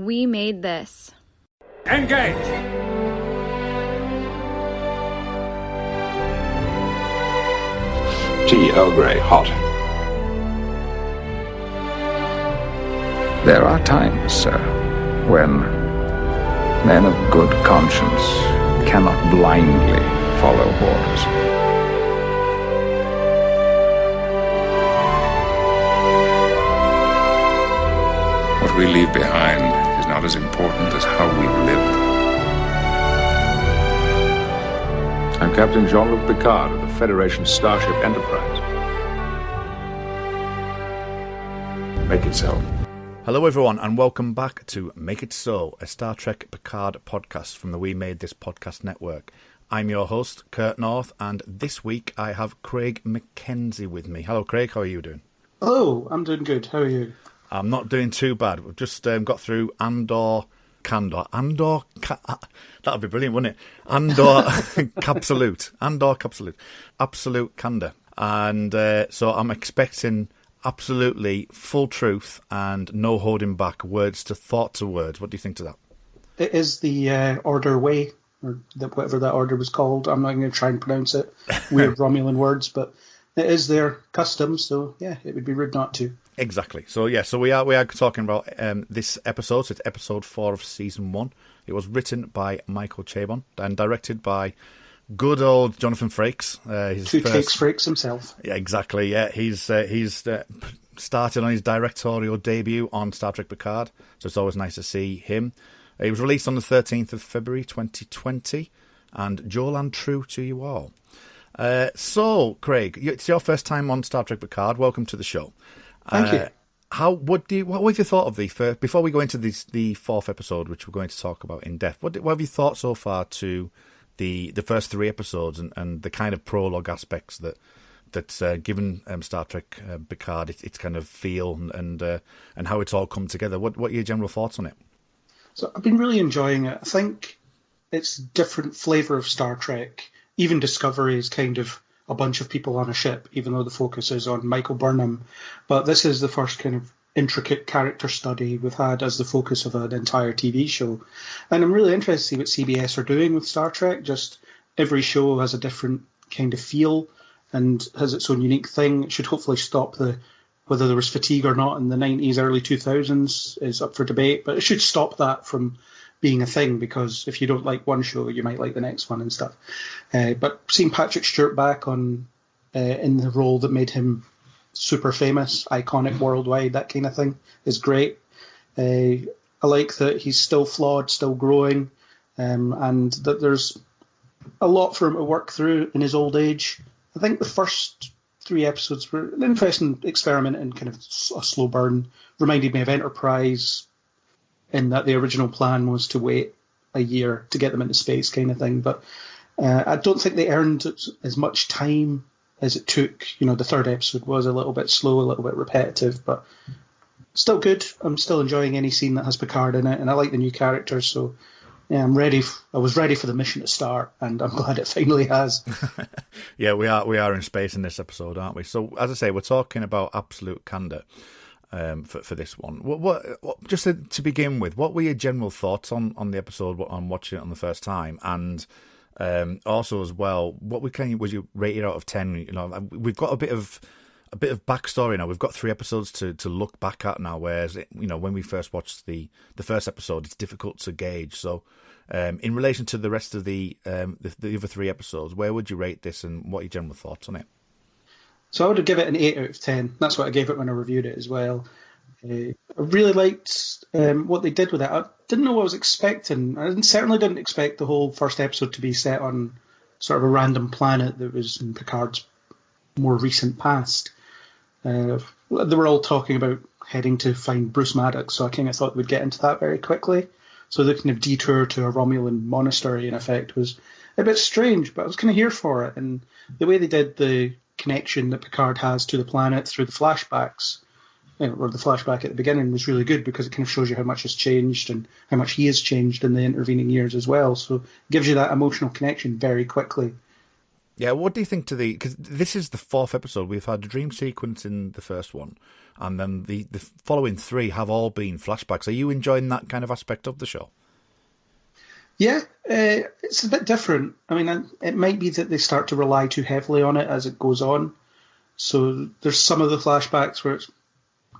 We made this. Engage! Tea Earl Grey, hot. There are times, sir, when men of good conscience cannot blindly follow orders. What we leave behind is not as important as how we've lived. I'm Captain Jean-Luc Picard of the Federation Starship Enterprise. Make it so. Hello everyone and welcome back to Make It So, a Star Trek Picard podcast from the We Made This podcast network. I'm your host, Kurt North, and this week I have Craig McKenzie with me. Hello Craig, how are you doing? Hello, I'm doing good. How are you? I'm not doing too bad. We've just got through Candor. That'd be brilliant, wouldn't it? Candor Absolute Candor. And so I'm expecting absolutely full truth and no holding back, words to thoughts of words. What do you think to that? It is the Order Way, or whatever that order was called. I'm not going to try and pronounce it. Weird Romulan words, but it is their custom, so yeah, it would be rude not to. Exactly. So yeah, so we are talking about this episode. So it's episode 4 of season 1. It was written by Michael Chabon and directed by good old Jonathan Frakes. Frakes himself. Yeah, exactly. Yeah, he's started on his directorial debut on Star Trek Picard, so it's always nice to see him. It was released on the 13th of February 2020, and Joel and true to you all. So, Craig, it's your first time on Star Trek Picard. Welcome to the show. Thank you. What have you thought of the first, before we go into the fourth episode, which we're going to talk about in depth? What have you thought so far to the first 3 episodes and the kind of prologue aspects that's given Star Trek Picard its kind of feel and how it's all come together? What are your general thoughts on it? So I've been really enjoying it. I think it's a different flavour of Star Trek. Even Discovery is kind of a bunch of people on a ship, even though the focus is on Michael Burnham. But this is the first kind of intricate character study we've had as the focus of an entire TV show. And I'm really interested to see what CBS are doing with Star Trek. Just every show has a different kind of feel and has its own unique thing. It should hopefully stop whether there was fatigue or not in the 90s, early 2000s is up for debate, but it should stop that from being a thing, because if you don't like one show, you might like the next one and stuff. But seeing Patrick Stewart back on in the role that made him super famous, iconic worldwide, that kind of thing, is great. I like that he's still flawed, still growing, and that there's a lot for him to work through in his old age. I think the first 3 episodes were an interesting experiment in kind of a slow burn. Reminded me of Enterprise, in that the original plan was to wait a year to get them into space kind of thing. But I don't think they earned as much time as it took. You know, the 3rd episode was a little bit slow, a little bit repetitive, but still good. I'm still enjoying any scene that has Picard in it, and I like the new characters, so yeah, I'm ready. I was ready for the mission to start, and I'm glad it finally has. Yeah, we are in space in this episode, aren't we? So, as I say, we're talking about absolute candor for this one. What just to begin with, what were your general thoughts on the episode, on watching it on the first time, and also as well, what would you rate it out of 10? You know, we've got a bit of backstory now. We've got 3 episodes to look back at now, whereas when we first watched the first episode, it's difficult to gauge. So, in relation to the rest of the other 3 episodes, where would you rate this, and what are your general thoughts on it? So I would give it an 8 out of 10. That's what I gave it when I reviewed it as well. I really liked what they did with it. I didn't know what I was expecting. I certainly didn't expect the whole first episode to be set on sort of a random planet that was in Picard's more recent past. They were all talking about heading to find Bruce Maddox, so I kind of thought we'd get into that very quickly. So the kind of detour to a Romulan monastery, in effect, was a bit strange, but I was kind of here for it. And the way they did the connection that Picard has to the planet through the flashbacks, or the flashback at the beginning, was really good, because it kind of shows you how much has changed and how much he has changed in the intervening years as well. So it gives you that emotional connection very quickly. Yeah, what do you think because this is the 4th episode. We've had a dream sequence in the first one, and then the following 3 have all been flashbacks. Are you enjoying that kind of aspect of the show? Yeah, it's a bit different. I mean, it might be that they start to rely too heavily on it as it goes on. So there's some of the flashbacks where it's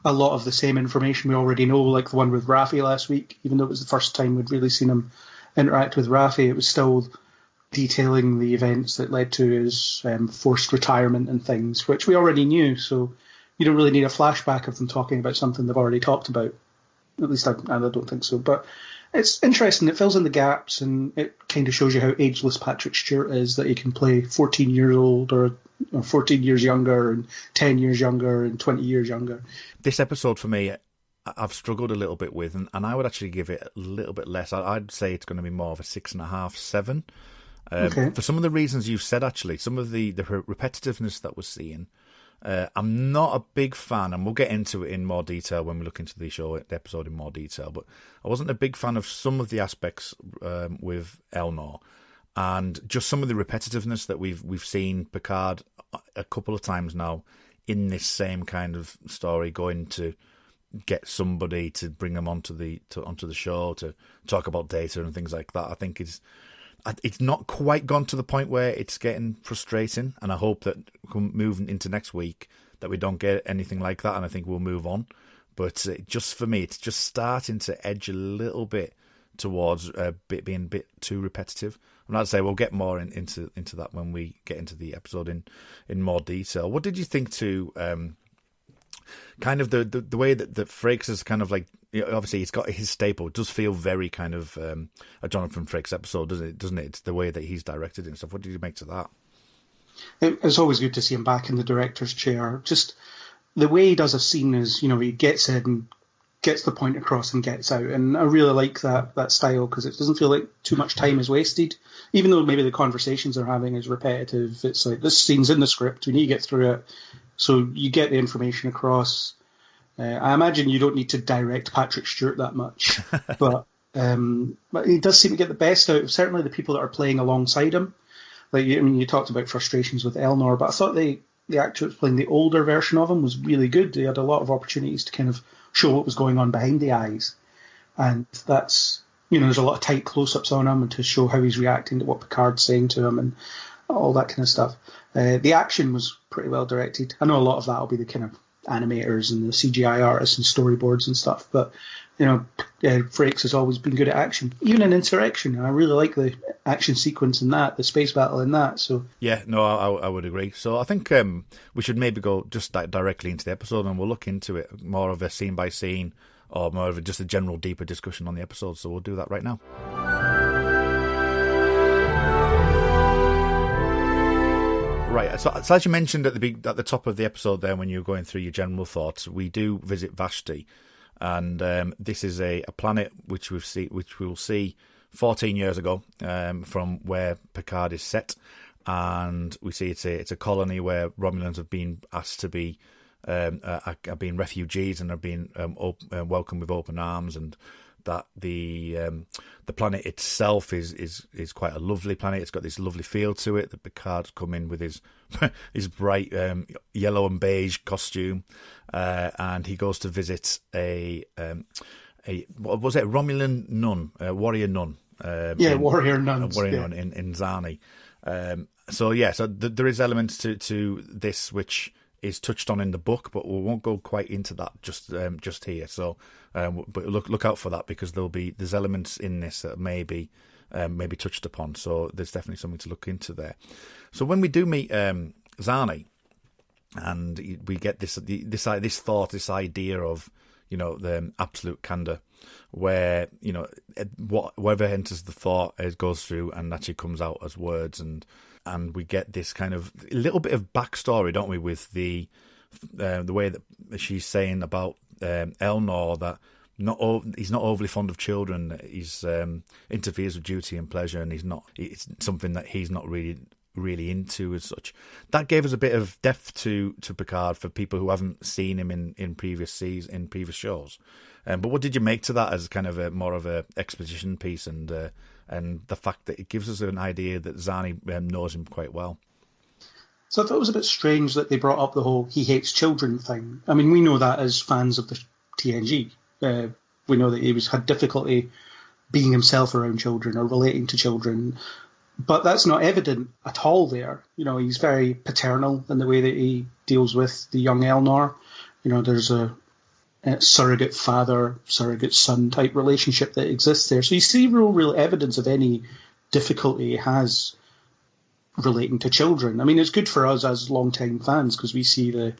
a lot of the same information we already know, like the one with Raffi last week. Even though it was the first time we'd really seen him interact with Raffi, it was still detailing the events that led to his forced retirement and things, which we already knew. So you don't really need a flashback of them talking about something they've already talked about. At least I don't think so. But it's interesting. It fills in the gaps, and it kind of shows you how ageless Patrick Stewart is, that he can play 14 years old or 14 years younger and 10 years younger and 20 years younger. This episode for me, I've struggled a little bit with, and I would actually give it a little bit less. I'd say it's going to be more of a 6.5, 7. Okay. For some of the reasons you've said, actually, some of the repetitiveness that we're seeing, I'm not a big fan, and we'll get into it in more detail when we look into the episode in more detail, but I wasn't a big fan of some of the aspects with Elnor, and just some of the repetitiveness that we've seen Picard a couple of times now in this same kind of story, going to get somebody to bring them onto the show to talk about data and things like that. I think it's not quite gone to the point where it's getting frustrating, and I hope that moving into next week that we don't get anything like that, and I think we'll move on. But just for me, it's just starting to edge a little bit towards being a bit too repetitive. I'm not saying we'll get more into that when we get into the episode in more detail. What did you think to kind of the way that Frakes is kind of like, obviously he's got his staple. It does feel very kind of a Jonathan Frakes episode, doesn't it? It's the way that he's directed it and stuff. What did you make to that? It's always good to see him back in the director's chair. Just the way he does a scene is, he gets in, gets the point across and gets out. And I really like that style, because it doesn't feel like too much time is wasted. Even though maybe the conversations they're having is repetitive, it's like, this scene's in the script, we need to get through it. So you get the information across. I imagine you don't need to direct Patrick Stewart that much, but he does seem to get the best out of certainly the people that are playing alongside him. Like, you talked about frustrations with Elnor, but I thought the actor that was playing the older version of him was really good. They had a lot of opportunities to kind of show what was going on behind the eyes, and that's, there's a lot of tight close-ups on him and to show how he's reacting to what Picard's saying to him and all that kind of stuff. The action was pretty well directed. I know a lot of that will be the kind of animators and the CGI artists and storyboards and stuff, but Frakes has always been good at action, even in Insurrection. I really like the action sequence in that, the space battle in that. So yeah, no, I would agree. So I think we should maybe go just directly into the episode, and we'll look into it more of a scene by scene, or more of just a general deeper discussion on the episode. So we'll do that right now. Right, so as you mentioned at the top of the episode there, when you were going through your general thoughts, we do visit Vashti, and this is a planet which we'll see 14 years ago from where Picard is set, and we see it's a colony where Romulans have been asked to be are being refugees and are being welcomed with open arms, and that the planet itself is quite a lovely planet. It's got this lovely feel to it. That Picard's come in with his his bright yellow and beige costume, and he goes to visit a what was it, Romulan nun, warrior nun. Warrior nuns. Warrior nun in Zani. So there is elements to this which is touched on in the book, but we won't go quite into that just here. So, but look out for that, because there's elements in this that may be touched upon. So there's definitely something to look into there. So when we do meet Zani, and we get this thought, this idea of the absolute candor, where whatever enters the thought, it goes through and actually comes out as words, and we get this kind of little bit of backstory, don't we, with the way that she's saying about Elnor, that he's not overly fond of children. He's interferes with duty and pleasure, and it's something that he's not really into as such. That gave us a bit of depth to Picard for people who haven't seen him in previous shows. But what did you make to that as kind of more of a exposition piece, and the fact that it gives us an idea that Zani knows him quite well? So I thought it was a bit strange that they brought up the whole he hates children thing. I mean, we know that as fans of the TNG. We know that he had difficulty being himself around children or relating to children. But that's not evident at all there. He's very paternal in the way that he deals with the young Elnor. There's a surrogate father, surrogate son type relationship that exists there. So you see real evidence of any difficulty he has relating to children. I mean, it's good for us as long-time fans because we see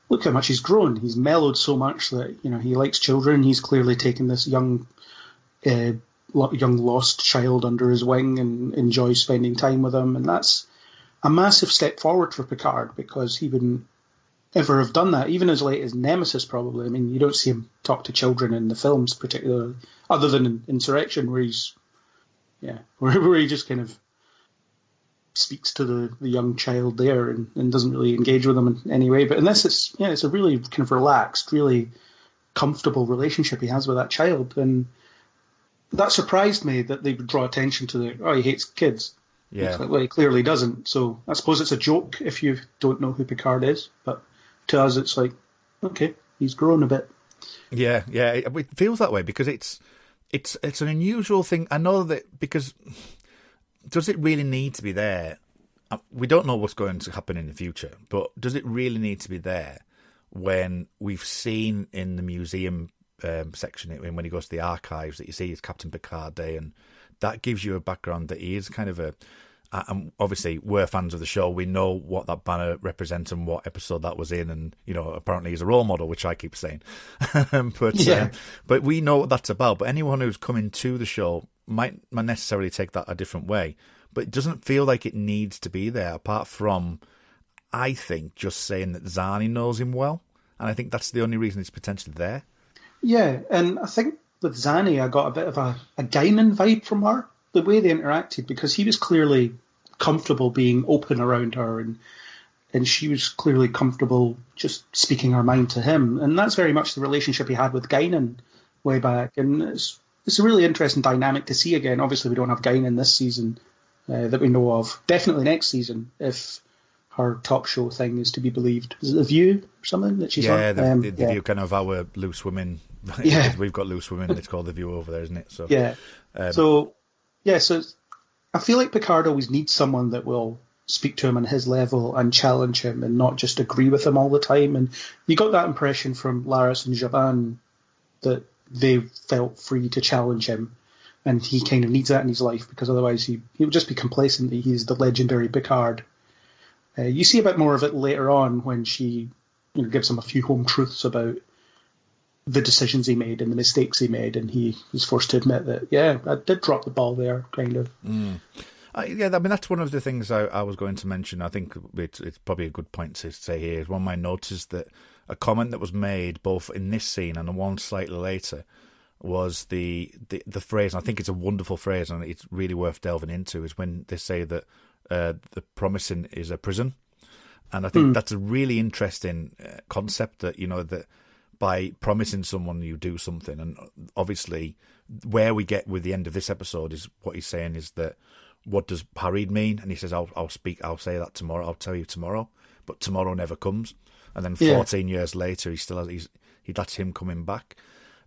look how much he's grown. He's mellowed so much that, he likes children. He's clearly taken this young lost child under his wing and enjoys spending time with him. And that's a massive step forward for Picard because he wouldn't ever have done that, even as late as Nemesis probably. I mean, you don't see him talk to children in the films particularly, other than in Insurrection where where he just kind of speaks to the young child there and doesn't really engage with them in any way. But in this, it's a really kind of relaxed, really comfortable relationship he has with that child. And that surprised me that they would draw attention to he hates kids. Yeah. Well, he clearly doesn't. So I suppose it's a joke if you don't know who Picard is. But to us, it's like, okay, he's grown a bit. Yeah. It feels that way because it's an unusual thing. I know that because does it really need to be there? We don't know what's going to happen in the future, but does it really need to be there when we've seen in the museum section when he goes to the archives that you see his Captain Picard Day, and that gives you a background that he is kind of and obviously we're fans of the show. We know what that banner represents and what episode that was in, and apparently he's a role model, which I keep saying. But we know what that's about. But anyone who's coming to the show might necessarily take that a different way. But it doesn't feel like it needs to be there, apart from, I think, just saying that Zani knows him well, and I think that's the only reason it's potentially there. Yeah, and I think with Zani, I got a bit of a Guinan vibe from her, the way they interacted, because he was clearly comfortable being open around her, and she was clearly comfortable just speaking her mind to him. And that's very much the relationship he had with Guinan way back. And it's a really interesting dynamic to see again. Obviously, we don't have Guinan this season that we know of. Definitely next season, if her talk show thing is to be believed. Is it The View or something that she's on? The View, kind of our loose women. Yeah. We've got loose women. It's called The View over there, isn't it? So yeah. So I feel like Picard always needs someone that will speak to him on his level and challenge him and not just agree with him all the time. And you got that impression from Laris and Javan that they felt free to challenge him. And he kind of needs that in his life because otherwise he would just be complacent that he's the legendary Picard. You see a bit more of it later on when she gives him a few home truths about the decisions he made and the mistakes he made, and he was forced to admit that, I did drop the ball there, kind of. I mean, that's one of the things I was going to mention. I think it's probably a good point to say here. Is one of my notes is that a comment that was made both in this scene and the one slightly later was the phrase, and I think it's a wonderful phrase, and it's really worth delving into, is when they say that the promising is a prison. And I think that's a really interesting concept that, that by promising someone you do something. And obviously where we get with the end of this episode is what he's saying is that, what does Harid mean? And he says, I'll say that tomorrow. I'll tell you tomorrow. But tomorrow never comes. And then 14 years later, that's him coming back.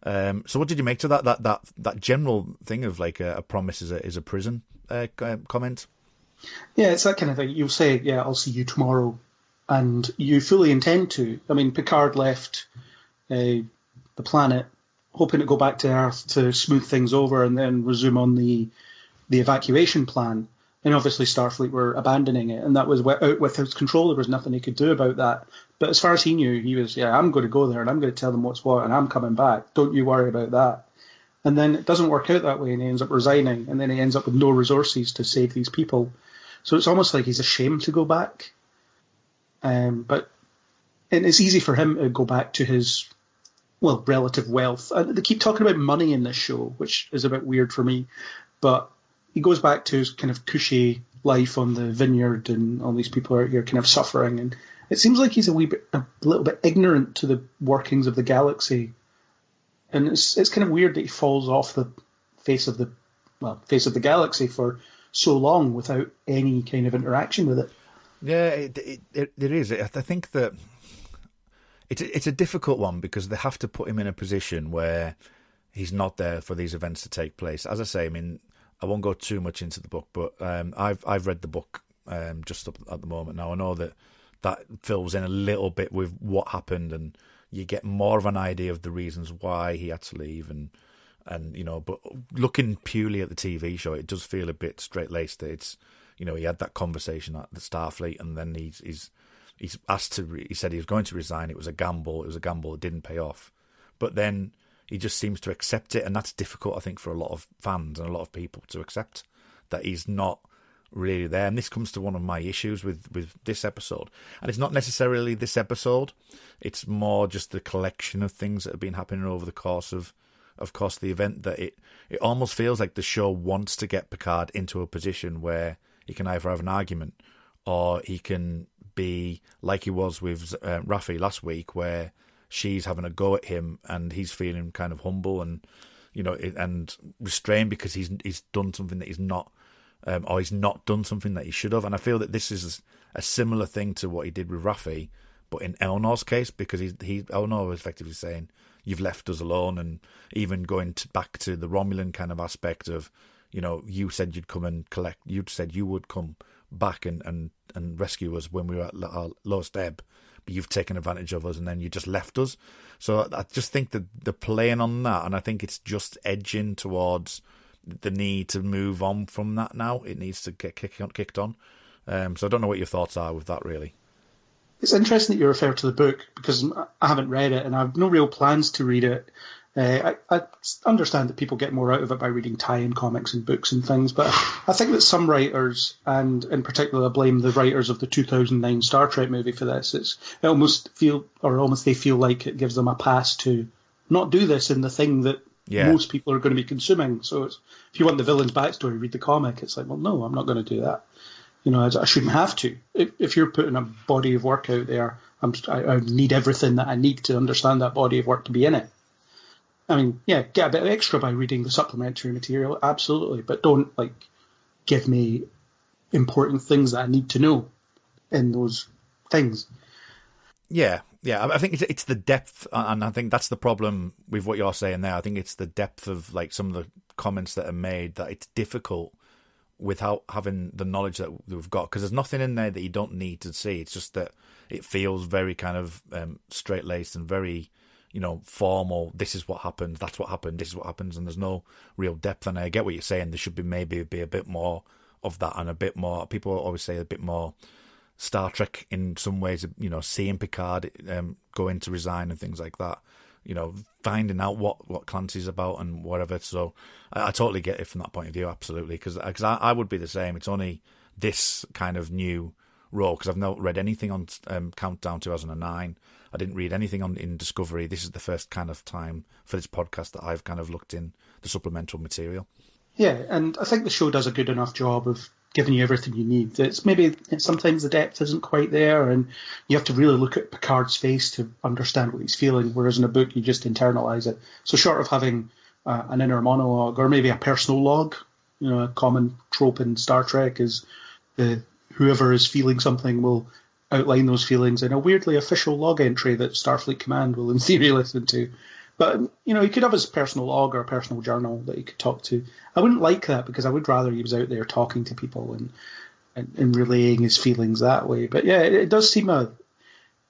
So what did you make to that general thing of like a promise is a prison comment? Yeah, it's that kind of thing. You'll say, I'll see you tomorrow. And you fully intend to. I mean, Picard left the planet hoping to go back to Earth to smooth things over and then resume on the evacuation plan. And obviously Starfleet were abandoning it, and that was out with his control. There was nothing he could do about that. But as far as he knew, he was, I'm going to go there and I'm going to tell them what's what and I'm coming back. Don't you worry about that. And then it doesn't work out that way, and he ends up resigning, and then he ends up with no resources to save these people. So it's almost like he's ashamed to go back. But it's easy for him to go back to his, relative wealth. They keep talking about money in this show, which is a bit weird for me. But he goes back to his kind of cushy life on the vineyard, and all these people are here kind of suffering. And it seems like he's a little bit ignorant to the workings of the galaxy. And it's kind of weird that he falls off the face of the galaxy for so long without any kind of interaction with it. Yeah, it is. I think that it's a difficult one because they have to put him in a position where he's not there for these events to take place. As I say, I mean, I won't go too much into the book, but I've read the book just up at the moment now. I know that fills in a little bit with what happened, and you get more of an idea of the reasons why he had to leave, and but looking purely at the TV show, it does feel a bit straight-laced. That it's, he had that conversation at the Starfleet, and then he's asked to. He said he was going to resign. It was a gamble. It didn't pay off, but then he just seems to accept it, and that's difficult, I think, for a lot of fans and a lot of people to accept that he's not really there. And this comes to one of my issues with this episode, and it's not necessarily this episode. It's more just the collection of things that have been happening over the course of the event, that it almost feels like the show wants to get Picard into a position where he can either have an argument or he can be like he was with Raffi last week, where she's having a go at him and he's feeling kind of humble and and restrained because he's done something that he's not, or he's not done something that he should have. And I feel that this is a similar thing to what he did with Raffi, but in Elnor's case, because Elnor was effectively saying, you've left us alone, and even going back to the Romulan kind of aspect of, you said you'd come and collect, you said you would come back and rescue us when we were at our lowest ebb, but you've taken advantage of us and then you just left us. So I just think that they're playing on that, and I think it's just edging towards the need to move on from that now. It needs to get kicked on. So I don't know what your thoughts are with that, really. It's interesting that you refer to the book, because I haven't read it and I have no real plans to read it. I understand that people get more out of it by reading tie-in comics and books and things, but I think that some writers, and in particular I blame the writers of the 2009 Star Trek movie for this, they feel like it gives them a pass to not do this in the thing that most people are going to be consuming. So if you want the villain's backstory, read the comic. It's like, well, no, I'm not going to do that. I shouldn't have to. If you're putting a body of work out there, I need everything that I need to understand that body of work to be in it. I mean, get a bit extra by reading the supplementary material, absolutely, but don't give me important things that I need to know in those things. Yeah. I think it's the depth, and I think that's the problem with what you're saying there. I think it's the depth of some of the comments that are made, that it's difficult without having the knowledge that we've got, because there's nothing in there that you don't need to see. It's just that it feels very kind of straight-laced and very, formal. This is what happened, that's what happened, this is what happens, and there's no real depth. And I get what you're saying. There should be a bit more of that, and a bit more, people always say a bit more Star Trek in some ways, seeing Picard going to resign and things like that, finding out what Clancy's about and whatever. So I totally get it from that point of view, absolutely, because I would be the same. It's only this kind of new role, because I've not read anything on Countdown 2009. I didn't read anything in Discovery. This is the first kind of time for this podcast that I've kind of looked in the supplemental material. Yeah, and I think the show does a good enough job of giving you everything you need. Sometimes the depth isn't quite there, and you have to really look at Picard's face to understand what he's feeling, whereas in a book you just internalise it. So short of having an inner monologue, or maybe a personal log, a common trope in Star Trek is whoever is feeling something will outline those feelings in a weirdly official log entry that Starfleet Command will in theory listen to. But, he could have his personal log or a personal journal that he could talk to. I wouldn't like that, because I would rather he was out there talking to people and relaying his feelings that way. But yeah, it does seem a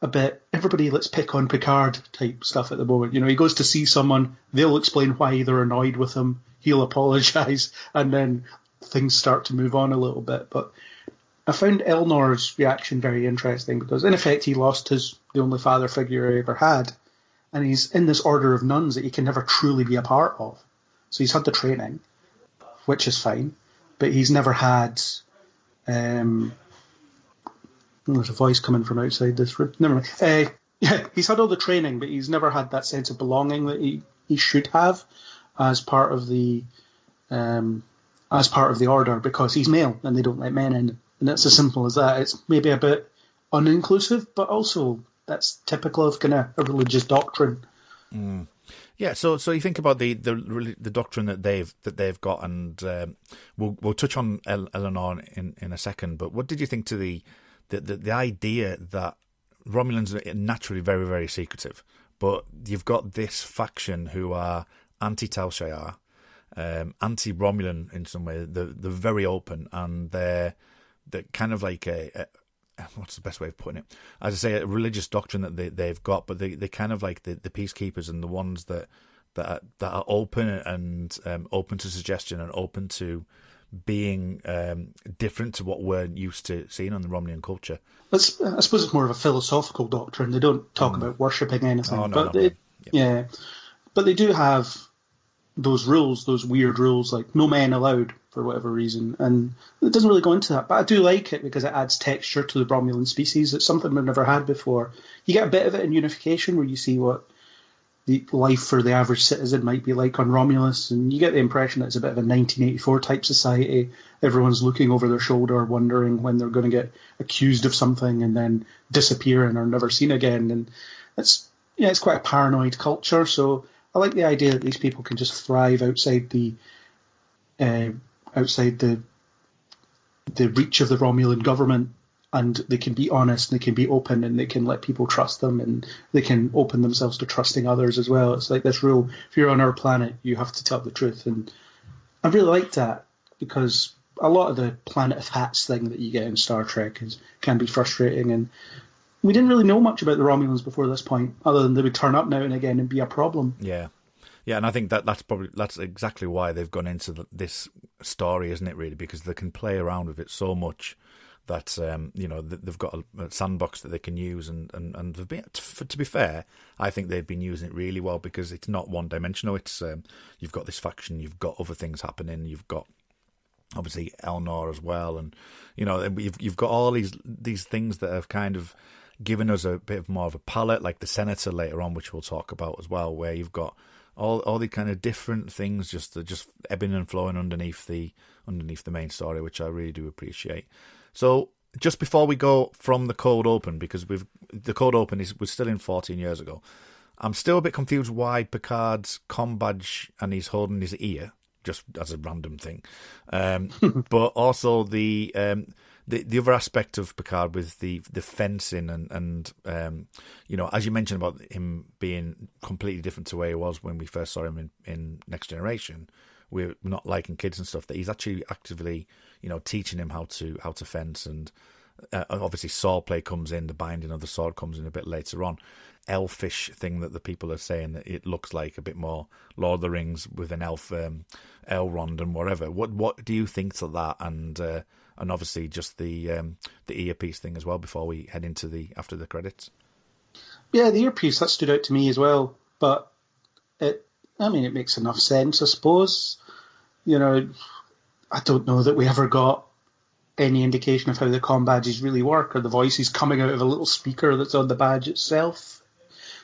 bit, everybody let's pick on Picard type stuff at the moment. He goes to see someone, they'll explain why they're annoyed with him, he'll apologise, and then things start to move on a little bit. But I found Elnor's reaction very interesting, because in effect he lost the only father figure he ever had. And he's in this order of nuns that he can never truly be a part of. So he's had the training, which is fine, but he's never had... there's a voice coming from outside this room. Never mind. He's had all the training, but he's never had that sense of belonging that he should have as part of the order, because he's male and they don't let men in. And it's as simple as that. It's maybe a bit uninclusive, but also... that's typical of kind of a religious doctrine. Mm. Yeah, so you think about the doctrine that they've got, and we'll touch on Eleanor in a second. But what did you think to the the idea that Romulans are naturally very, very secretive, but you've got this faction who are anti-Tal Shiar, anti-Romulan in some way. They're very open, and they're kind of like a what's the best way of putting it? As I say, a religious doctrine that they've got, but they kind of like the peacekeepers and the ones that are open and open to suggestion and open to being different to what we're used to seeing on the Romulan culture. I suppose it's more of a philosophical doctrine. They don't talk about worshipping anything, but they do have those rules, those weird rules, like no men allowed for whatever reason, and it doesn't really go into that. But I do like it because it adds texture to the Romulan species. It's something we've never had before. You get a bit of it in Unification, where you see what the life for the average citizen might be like on Romulus, and you get the impression that it's a bit of a 1984 type society. Everyone's looking over their shoulder, wondering when they're going to get accused of something and then disappear and are never seen again. And it's quite a paranoid culture. So I like the idea that these people can just thrive outside the reach of the Romulan government, and they can be honest, and they can be open, and they can let people trust them, and they can open themselves to trusting others as well. It's like this rule: if you're on our planet, you have to tell the truth. And I really like that, because a lot of the Planet of Hats thing that you get in Star Trek can be frustrating, and we didn't really know much about the Romulans before this point, other than they would turn up now and again and be a problem. Yeah, and I think that's exactly why they've gone into this story, isn't it? Really, because they can play around with it so much that they've got a sandbox that they can use, and they've been, to be fair, I think they've been using it really well, because it's not one dimensional. It's you've got this faction, you've got other things happening, you've got obviously Elnor as well, and you've got all these things that have kind of given us a bit more of a palette, like the Senator later on, which we'll talk about as well, where you've got all the kind of different things just ebbing and flowing underneath the main story, which I really do appreciate. So just before we go from the cold open, because the cold open was still in 14 years ago, I'm still a bit confused why Picard's comm badge and he's holding his ear, just as a random thing, but also the other aspect of Picard with the fencing and as you mentioned about him being completely different to where he was when we first saw him in Next Generation. We're not liking kids and stuff, that he's actually actively, teaching him how to fence, and obviously sword play comes in, the binding of the sword comes in a bit later on. Elfish thing that the people are saying that it looks like a bit more Lord of the Rings with an elf, Elrond and whatever. What do you think to that? And obviously just the earpiece thing as well before we head into after the credits. Yeah, the earpiece, that stood out to me as well, but it makes enough sense, I suppose. I don't know that we ever got any indication of how the comm badges really work, or the voices coming out of a little speaker that's on the badge itself.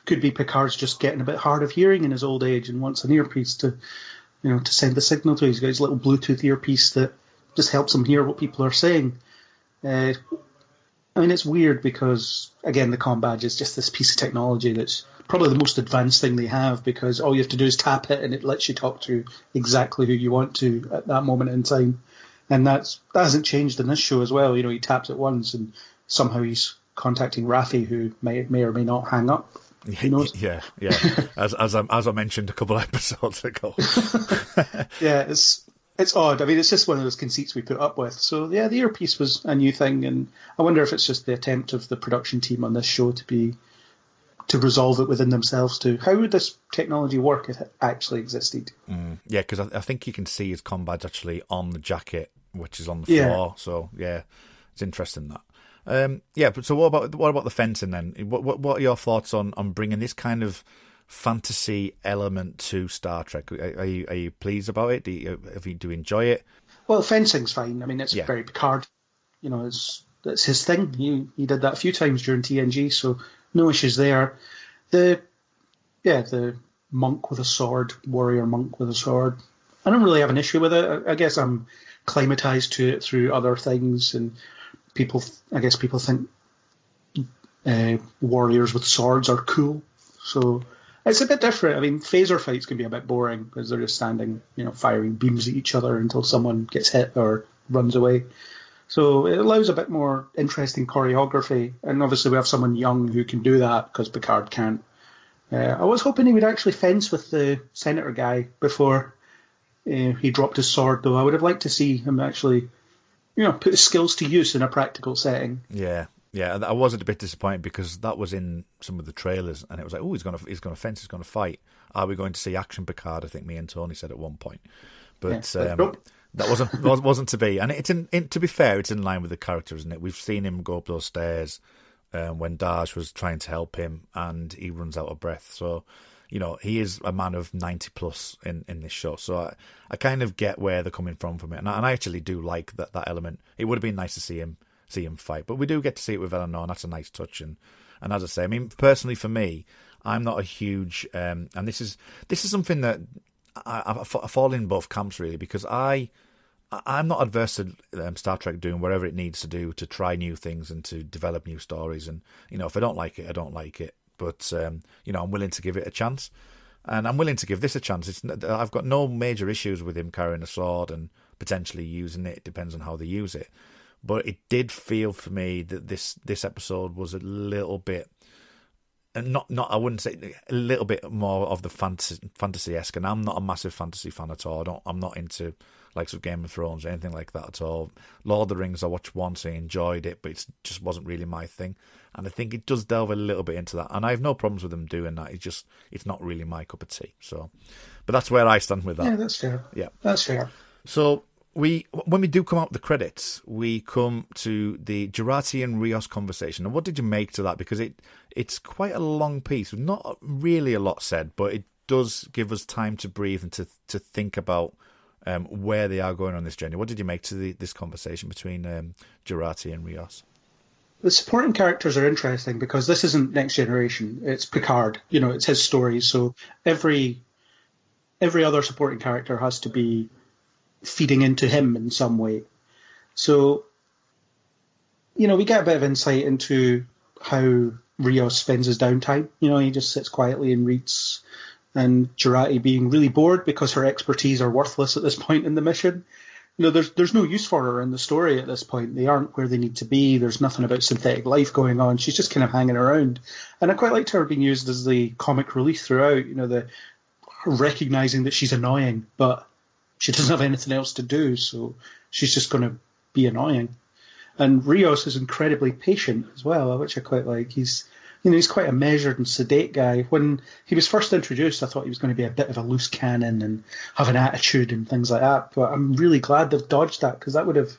Could be Picard's just getting a bit hard of hearing in his old age and wants an earpiece to send the signal to. He's got his little Bluetooth earpiece that just helps him hear what people are saying. It's weird because, again, the comm badge is just this piece of technology that's probably the most advanced thing they have, because all you have to do is tap it and it lets you talk to exactly who you want to at that moment in time. And that hasn't changed in this show as well. He taps it once and somehow he's contacting Raffi, who may or may not hang up. Who knows? Yeah. As I mentioned a couple of episodes ago. Yeah, it's odd. It's just one of those conceits we put up with. So yeah, the earpiece was a new thing, and I wonder if it's just the attempt of the production team on this show to resolve it within themselves too. How would this technology work if it actually existed? Yeah, because I think you can see his comm badge actually on the jacket, which is on the floor. Yeah. So yeah, it's interesting that. But so what about the fencing then? What are your thoughts on bringing this kind of fantasy element to Star Trek? Are you pleased about it? Do you enjoy it? Well, fencing's fine. It's very Picard. That's his thing. He did that a few times during TNG, so no issues there. The monk with a sword, warrior monk with a sword, I don't really have an issue with it. I guess I'm climatized to it through other things, and people think warriors with swords are cool. So it's a bit different. Phaser fights can be a bit boring because they're just standing, firing beams at each other until someone gets hit or runs away. So it allows a bit more interesting choreography, and obviously we have someone young who can do that because Picard can't. I was hoping he would actually fence with the senator guy before he dropped his sword, though. I would have liked to see him actually, put his skills to use in a practical setting. Yeah, I was a bit disappointed because that was in some of the trailers, and it was like, oh, he's going to fence, he's going to fight. Are we going to see action Picard? I think me and Tony said at one point, but nope. That wasn't to be. And it's to be fair, it's in line with the character, isn't it? We've seen him go up those stairs when Daj was trying to help him, and he runs out of breath. So, he is a man of 90 plus in this show. So I kind of get where they're coming from it, and I actually do like that element. It would have been nice to see him fight, but we do get to see it with Eleanor, and that's a nice touch. And as I say, I mean, personally for me, I'm not a huge, and this is something that I fall in both camps really, because I'm not adverse to Star Trek doing whatever it needs to do to try new things and to develop new stories. And if I don't like it, I don't like it. But I'm willing to give it a chance, and I'm willing to give this a chance. I've got no major issues with him carrying a sword and potentially using it. It depends on how they use it. But it did feel for me that this episode was a little bit. And not I wouldn't say a little bit more of the fantasy-esque, and I'm not a massive fantasy fan at all. I'm not into likes of Game of Thrones or anything like that at all. Lord of the Rings I watched once, I enjoyed it, but it just wasn't really my thing. And I think it does delve a little bit into that, and I have no problems with them doing that. It's not really my cup of tea. So, but that's where I stand with that. Yeah, that's fair. Yeah, that's fair. So when we do come out with the credits, we come to the Jurati and Rios conversation. And what did you make to that? Because it's quite a long piece. Not really a lot said, but it does give us time to breathe and to think about where they are going on this journey. What did you make to this conversation between Jurati and Rios? The supporting characters are interesting because this isn't Next Generation. It's Picard. It's his story. So every other supporting character has to be feeding into him in some way. So, we get a bit of insight into how Rios spends his downtime. He just sits quietly and reads, and Jurati being really bored because her expertise are worthless at this point in the mission. There's no use for her in the story at this point. They aren't where they need to be. There's nothing about synthetic life going on. She's just kind of hanging around. And I quite liked her being used as the comic relief throughout, her recognizing that she's annoying, but she doesn't have anything else to do, so she's just going to be annoying. And Rios is incredibly patient as well, which I quite like. He's quite a measured and sedate guy. When he was first introduced, I thought he was going to be a bit of a loose cannon and have an attitude and things like that. But I'm really glad they've dodged that, because that would have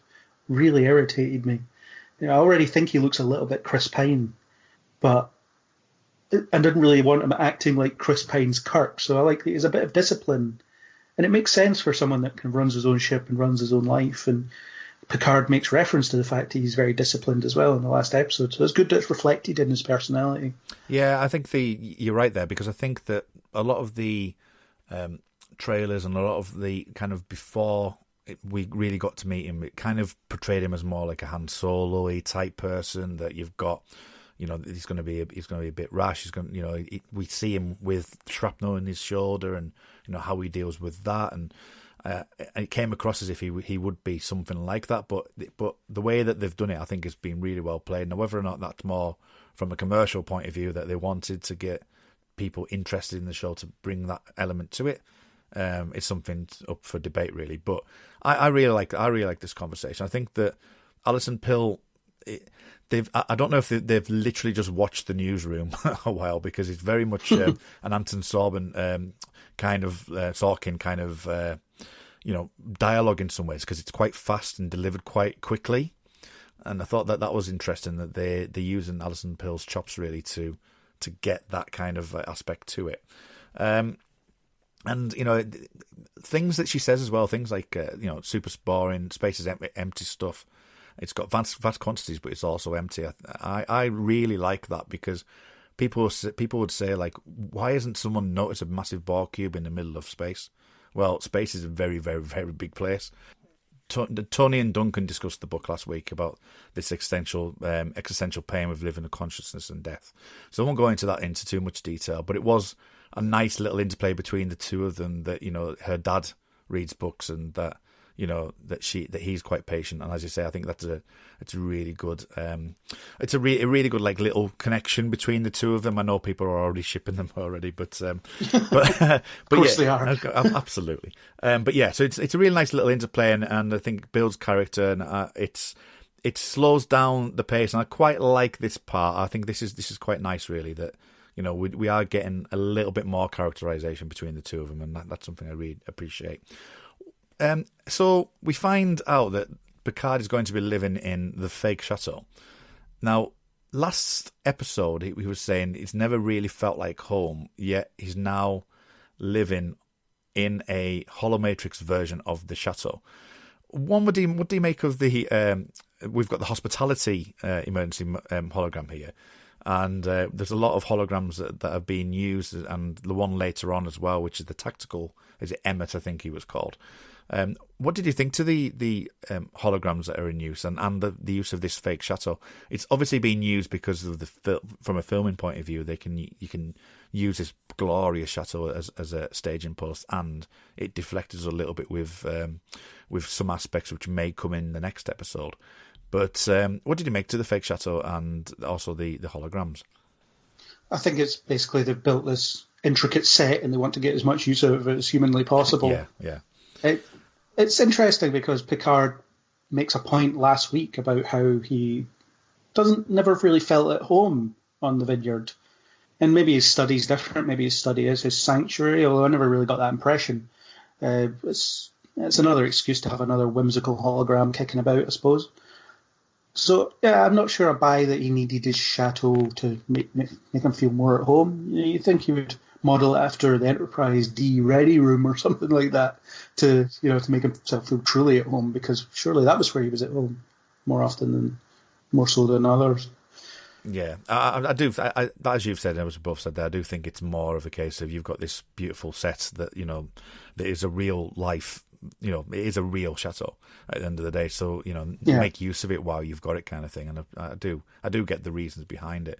really irritated me. I already think he looks a little bit Chris Pine, but I didn't really want him acting like Chris Pine's Kirk. So I like that he's a bit of discipline. And it makes sense for someone that kind of runs his own ship and runs his own life. And Picard makes reference to the fact that he's very disciplined as well in the last episode. So it's good that it's reflected in his personality. Yeah, I think you're right there, because I think that a lot of the trailers and a lot of the kind of before we really got to meet him, it kind of portrayed him as more like a Han Solo-y type person that you've got. He's going to be a bit rash. We see him with shrapnel in his shoulder, and how he deals with that, and it came across as if he would be something like that. But the way that they've done it, I think, has been really well played. Now, whether or not that's more from a commercial point of view that they wanted to get people interested in the show to bring that element to it, is something up for debate, really. But I really like this conversation. I think that Alison Pill. I don't know if they've literally just watched the newsroom a while, because it's very much an Anton Sorkin kind of dialogue in some ways, because it's quite fast and delivered quite quickly. And I thought that was interesting that they're using Alison Pill's chops really to get that kind of aspect to it. And things that she says as well, things like super boring, space is empty stuff. It's got vast quantities, but it's also empty. I really like that, because people would say, like, why isn't someone noticed a massive ball cube in the middle of space? Well, space is a very, very, very big place. Tony and Duncan discussed the book last week about this existential pain with living a consciousness and death. So I won't go into too much detail, but it was a nice little interplay between the two of them, that her dad reads books, and that that he's quite patient. And as you say, I think it's a really good it's a really good like little connection between the two of them. I know people are already shipping them already, but of course they are. Absolutely. But yeah, so it's a really nice little interplay, and I think builds character, and it slows down the pace, and I quite like this part. I think this is quite nice, really, that we are getting a little bit more characterization between the two of them, and that's something I really appreciate. So we find out that Picard is going to be living in the fake chateau. Now, last episode, he was saying it's never really felt like home, yet he's now living in a holomatrix version of the chateau. What do you make of the... we've got the hospitality emergency hologram here, and there's a lot of holograms that are being used, and the one later on as well, which is the tactical... Is it Emmett, I think he was called. What did you think to the holograms that are in use and the use of this fake chateau? It's obviously being used because of from a filming point of view. You can use this glorious chateau as a staging post, and it deflected a little bit with some aspects which may come in the next episode. But what did you make to the fake chateau and also the holograms? I think it's basically they've built this intricate set and they want to get as much use out of it as humanly possible. Yeah. It's interesting because Picard makes a point last week about how he never really felt at home on the Vineyard. And maybe his study's different, maybe his study is his sanctuary, although I never really got that impression. It's another excuse to have another whimsical hologram kicking about, I suppose. So, yeah, I'm not sure I buy that he needed his chateau to make him feel more at home. You'd think he would model it after the Enterprise D ready room or something like that to make himself feel truly at home, because surely that was where he was at home more so than others. Yeah, I do. As you've said, and as we both said there, I do think it's more of a case of you've got this beautiful set that that is a real life. It is a real chateau at the end of the day. So make use of it while you've got it, kind of thing. And I do get the reasons behind it.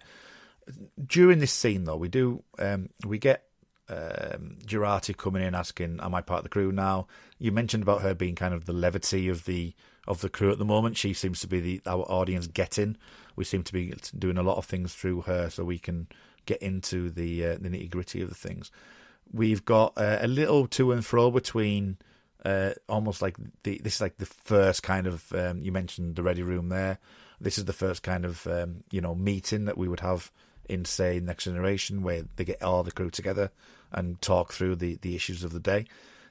During this scene, though, we get Jurati coming in asking, "Am I part of the crew now?" You mentioned about her being kind of the levity of the crew at the moment. She seems to be our audience getting. We seem to be doing a lot of things through her, so we can get into the nitty gritty of the things. We've got a little to and fro between. Almost like this is like the first kind of you mentioned the ready room there. This is the first kind of meeting that we would have in, say, Next Generation, where they get all the crew together and talk through the issues of the day.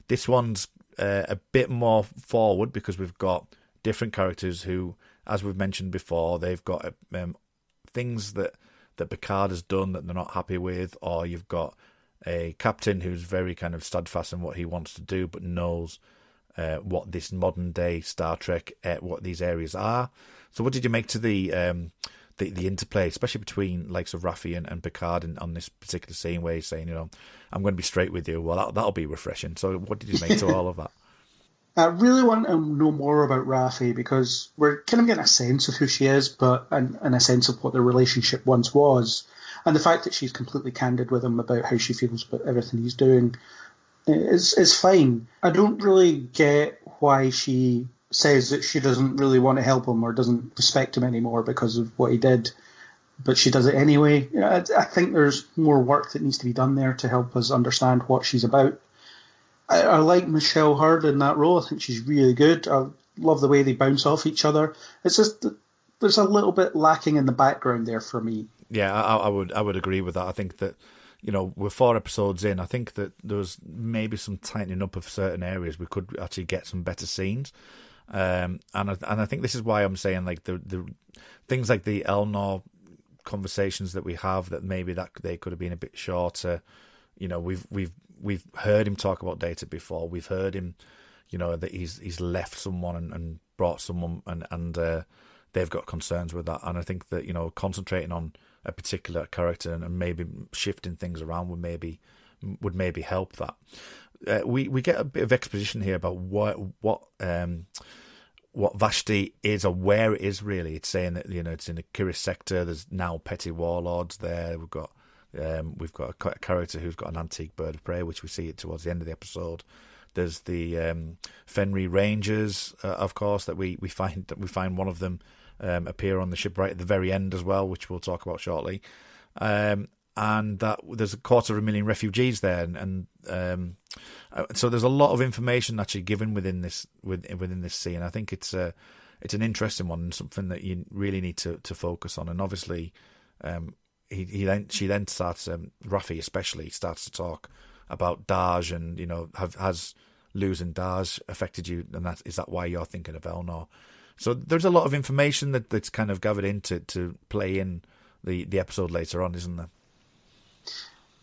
This one's a bit more forward because we've got different characters who, as we've mentioned before, they've got things that Picard has done that they're not happy with, or you've got a captain who's very kind of steadfast in what he wants to do, but knows what this modern day Star Trek, what these areas are. So, what did you make to the interplay, especially between likes of Raffi and Picard on this particular scene where he's saying, I'm going to be straight with you? Well, that'll be refreshing. So, what did you make to all of that? I really want to know more about Raffi because we're kind of getting a sense of who she is, and a sense of what their relationship once was. And the fact that she's completely candid with him about how she feels about everything he's doing is fine. I don't really get why she says that she doesn't really want to help him or doesn't respect him anymore because of what he did, but she does it anyway. I think there's more work that needs to be done there to help us understand what she's about. I like Michelle Hurd in that role. I think she's really good. I love the way they bounce off each other. It's just that there's a little bit lacking in the background there for me. Yeah, I would agree with that. I think that, we're 4 episodes in. I think that there's maybe some tightening up of certain areas. We could actually get some better scenes. And I think this is why I'm saying like the things like the Elnor conversations that we have, that maybe that they could have been a bit shorter. We've heard him talk about Data before. We've heard him, that he's left someone and brought someone and they've got concerns with that. And I think that, concentrating on a particular character and maybe shifting things around would maybe help that. We get a bit of exposition here about what Vashti is or where it is really. It's saying that, it's in the Kiris sector. There's now petty warlords there. We've got a character who's got an antique bird of prey, which we see towards the end of the episode. There's the Fenry Rangers, of course, that we find one of them appear on the ship right at the very end as well, which we'll talk about shortly. And that there's 250,000 refugees there, and so there's a lot of information actually given within this scene. I think it's an interesting one, and something that you really need to focus on. And obviously, she then starts, Raffi especially starts to talk about Daj, and has losing Daj affected you, and is that why you're thinking of Elnor? So there's a lot of information that's kind of gathered in to play in the episode later on, isn't there?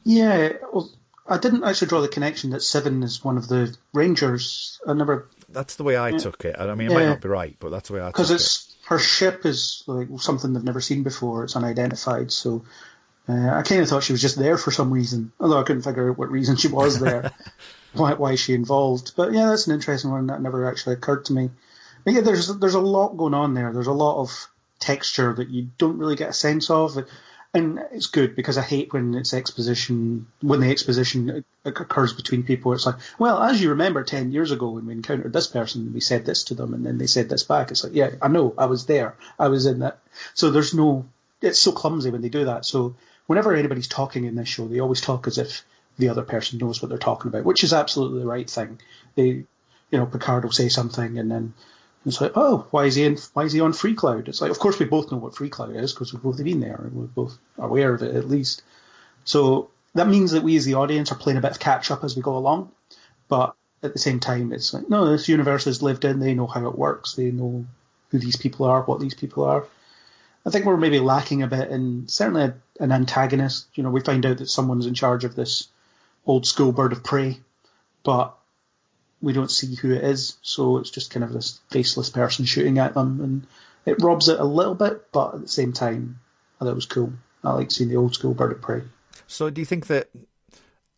Yeah, well, I didn't actually draw the connection that Seven is one of the Rangers. I never. That's the way I took it. I mean, it might not be right, but that's the way I took it. Because her ship is like something they've never seen before. It's unidentified, so I kind of thought she was just there for some reason. Although I couldn't figure out what reason she was there, why she involved. But yeah, that's an interesting one that never actually occurred to me. But yeah, there's a lot going on there. There's a lot of texture that you don't really get a sense of. And it's good, because I hate when the exposition occurs between people. It's like, well, as you remember 10 years ago when we encountered this person, we said this to them, and then they said this back. It's like, yeah, I know, I was there. I was in that. So it's so clumsy when they do that. So whenever anybody's talking in this show, they always talk as if the other person knows what they're talking about, which is absolutely the right thing. Picard will say something, and then it's like, oh, why is he on Free Cloud? It's like, of course we both know what Free Cloud is, because we've both been there and we're both aware of it at least. So that means that we as the audience are playing a bit of catch up as we go along. But at the same time, it's like, no, this universe is lived in. They know how it works. They know who these people are, what these people are. I think we're maybe lacking a bit in certainly an antagonist. We find out that someone's in charge of this old school bird of prey, but we don't see who it is, so it's just kind of this faceless person shooting at them, and it robs it a little bit, but at the same time, I thought it was cool. I like seeing the old school bird of prey. So do you think that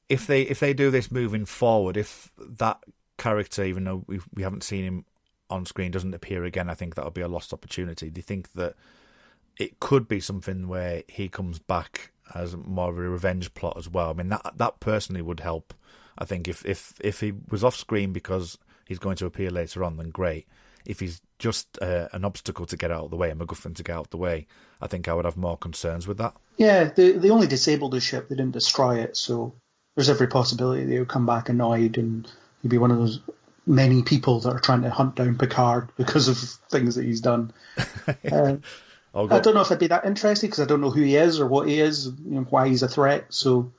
if they do this moving forward, if that character, even though we haven't seen him on screen, doesn't appear again, I think that would be a lost opportunity. Do you think that it could be something where he comes back as more of a revenge plot as well? I mean, that personally would help. I think if he was off screen because he's going to appear later on, then great. If he's just an obstacle to get out of the way, a MacGuffin to get out of the way, I think I would have more concerns with that. Yeah, they only disabled the ship, they didn't destroy it, so there's every possibility they would come back annoyed, and he'd be one of those many people that are trying to hunt down Picard because of things that he's done. I don't know if I'd be that interested, because I don't know who he is or what he is, why he's a threat, so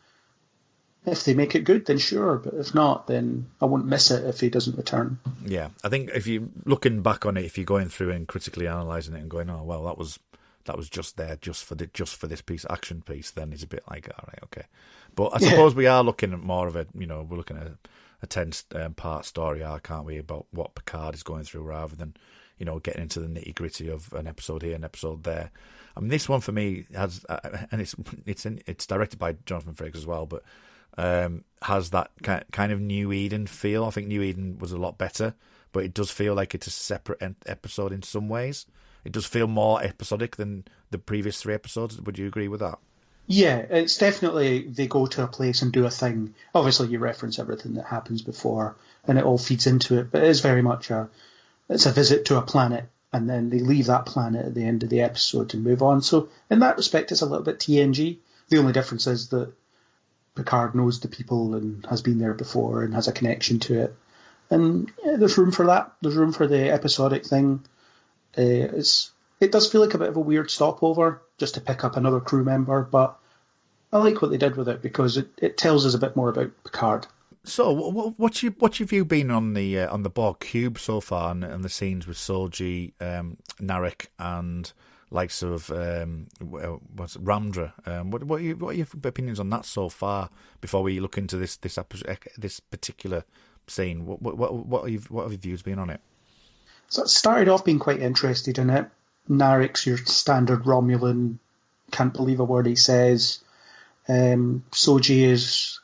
if they make it good, then sure. But if not, then I won't miss it if he doesn't return. Yeah, I think if you're looking back on it, if you're going through and critically analysing it and going, oh, well, that was just there just for this action piece, then it's a bit like, all right, okay. But I suppose we are looking at more of we're looking at a 10-part story arc, aren't we, about what Picard is going through, rather than, getting into the nitty-gritty of an episode here, an episode there. I mean, this one for me has, and it's directed by Jonathan Frakes as well, but has that kind of New Eden feel. I think New Eden was a lot better, but it does feel like it's a separate episode in some ways. It does feel more episodic than the previous 3 episodes. Would you agree with that? Yeah, it's definitely they go to a place and do a thing. Obviously, you reference everything that happens before, and it all feeds into it. But it is very much it's a visit to a planet, and then they leave that planet at the end of the episode and move on. So in that respect, it's a little bit TNG. The only difference is that Picard knows the people and has been there before and has a connection to it. And there's room for that. There's room for the episodic thing. It does feel like a bit of a weird stopover just to pick up another crew member, but I like what they did with it because it tells us a bit more about Picard. So, what's your view been on the Borg cube so far, and the scenes with Solji, Narek, and likes of Ramdra? What are your opinions on that so far? Before we look into this particular scene, what have your views been on it? So I started off being quite interested in it. Narek's your standard Romulan, can't believe a word he says. Soji is,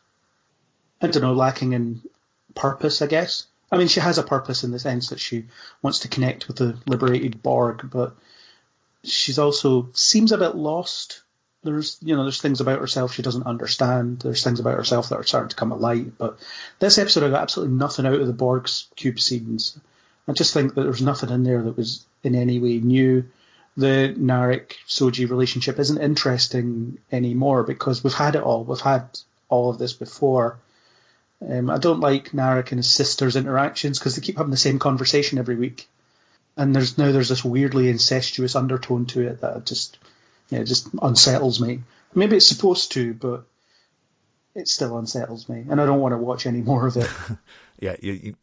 I don't know, lacking in purpose, I guess. I mean, she has a purpose in the sense that she wants to connect with the liberated Borg, but she's also seems a bit lost. there's things about herself she doesn't understand. There's things about herself that are starting to come to light. But this episode, I got absolutely nothing out of the Borg's cube scenes. I just think that there's nothing in there that was in any way new. The Narek-Soji relationship isn't interesting anymore because we've had it all. We've had all of this before. I don't like Narek and his sister's interactions because they keep having the same conversation every week. And there's this weirdly incestuous undertone to it that just unsettles me. Maybe it's supposed to, but it still unsettles me. And I don't want to watch any more of it. Yeah,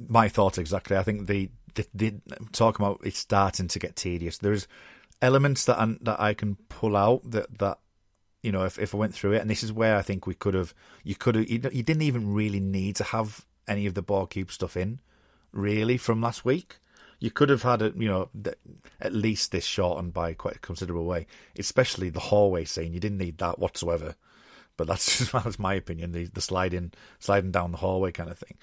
my thoughts exactly. I think the talking about it's starting to get tedious. There's elements that I can pull out that if I went through it, and this is where I think you didn't even really need to have any of the Borg Cube stuff in, really, from last week. You could have had it, at least this shortened by quite a considerable way, especially the hallway scene. You didn't need that whatsoever. But that's my opinion, the sliding down the hallway kind of thing.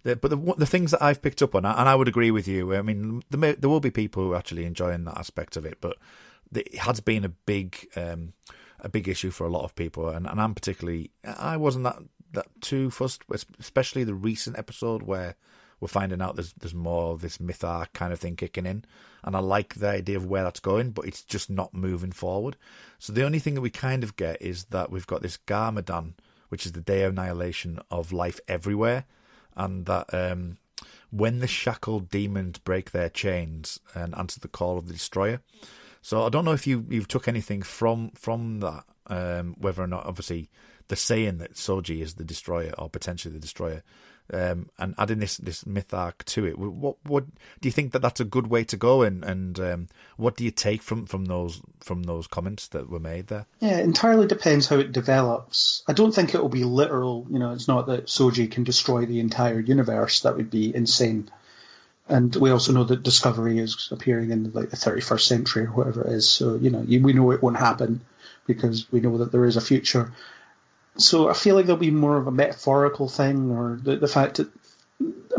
But the things that I've picked up on, and I would agree with you, I mean, there will be people who are actually enjoying that aspect of it, but it has been a big issue for a lot of people, and I'm particularly, I wasn't that too fussed, especially the recent episode where we're finding out there's more of this myth arc kind of thing kicking in, and I like the idea of where that's going, but it's just not moving forward. So the only thing that we kind of get is that we've got this Garmadon, which is the day of annihilation of life everywhere, and that when the shackled demons break their chains and answer the call of the destroyer. So I don't know if you've took anything from that, whether or not, obviously, they're saying that Soji is the destroyer or potentially the destroyer, and adding this myth arc to it. What do you think that's a good way to go? And what do you take from those comments that were made there? Yeah, it entirely depends how it develops. I don't think it will be literal. It's not that Soji can destroy the entire universe. That would be insane. And we also know that Discovery is appearing in the 31st century or whatever it is. So, we know it won't happen because we know that there is a future. So I feel like there'll be more of a metaphorical thing, or the fact that,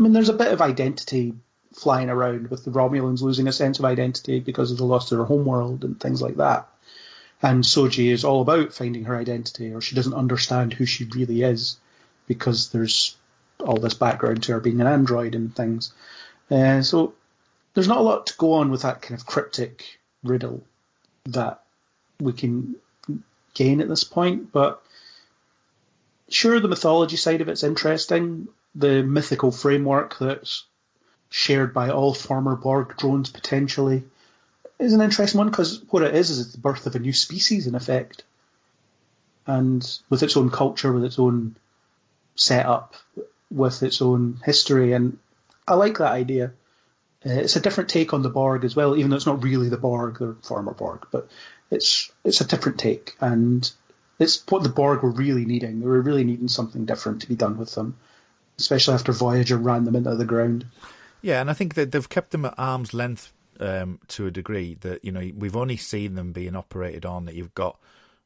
there's a bit of identity flying around with the Romulans losing a sense of identity because of the loss of their homeworld and things like that. And Soji is all about finding her identity, or she doesn't understand who she really is because there's all this background to her being an android and things. So there's not a lot to go on with that kind of cryptic riddle that we can gain at this point. But sure, the mythology side of it's interesting. The mythical framework that's shared by all former Borg drones potentially is an interesting one, because what it is it's the birth of a new species in effect. And with its own culture, with its own setup, with its own history. And I like that idea. It's a different take on the Borg as well, even though it's not really the Borg, they're former Borg, but it's a different take, and it's what the Borg were really needing. They were really needing something different to be done with them, especially after Voyager ran them into the ground. Yeah, and I think that they've kept them at arm's length to a degree that, we've only seen them being operated on, that you've got,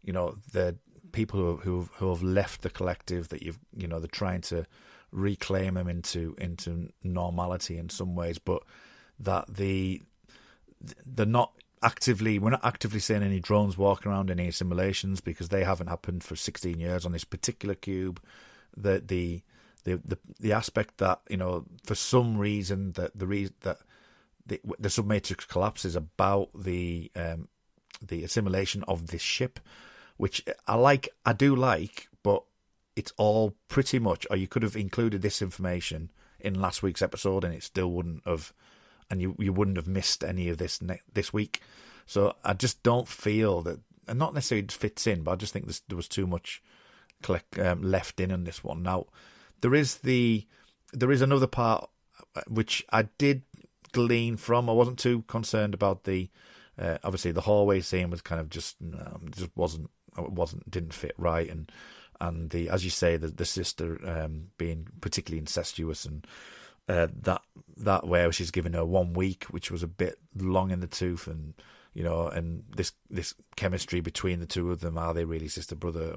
the people who have left the collective, that they're trying to reclaim them into normality in some ways, but that we're not actively seeing any drones walking around, any assimilations, because they haven't happened for 16 years on this particular cube. The aspect that, for some reason that the submatrix collapse is about the assimilation of this ship, which I do like, but it's all pretty much, or you could have included this information in last week's episode and it still wouldn't have, and you wouldn't have missed any of this week. So I just don't feel that, and not necessarily it fits in, but I just think there was too much left in this one. Now, there is another part which I did glean from. I wasn't too concerned about obviously the hallway scene was kind of just didn't fit right, and the, as you say, the sister being particularly incestuous, and that where she's given her 1 week, which was a bit long in the tooth, and and this chemistry between the two of them, are they really sister brother?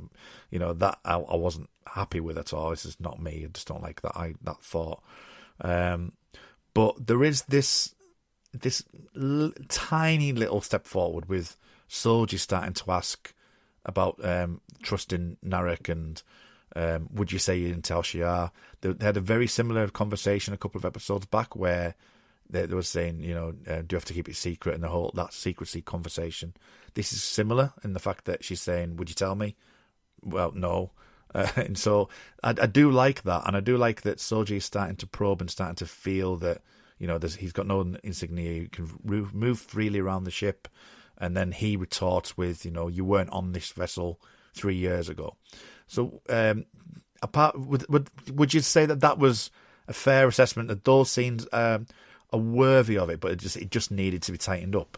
That I wasn't happy with at all. This is not me. I just don't like that thought. But there is this tiny little step forward with Soji starting to ask about trusting Narek and would you say you're in Tal Shiar? They had a very similar conversation a couple of episodes back where they were saying, you know, do you have to keep it secret, and the whole that secrecy conversation. This is similar in the fact that she's saying, would you tell me? Well, no. And so I do like that, and I do like that Soji is starting to probe and starting to feel that, you know, he's got no insignia, he can move freely around the ship, and then he retorts with, you know, you weren't on this vessel 3 years ago. So, would you say that was a fair assessment, that those scenes are worthy of it, but it just needed to be tightened up?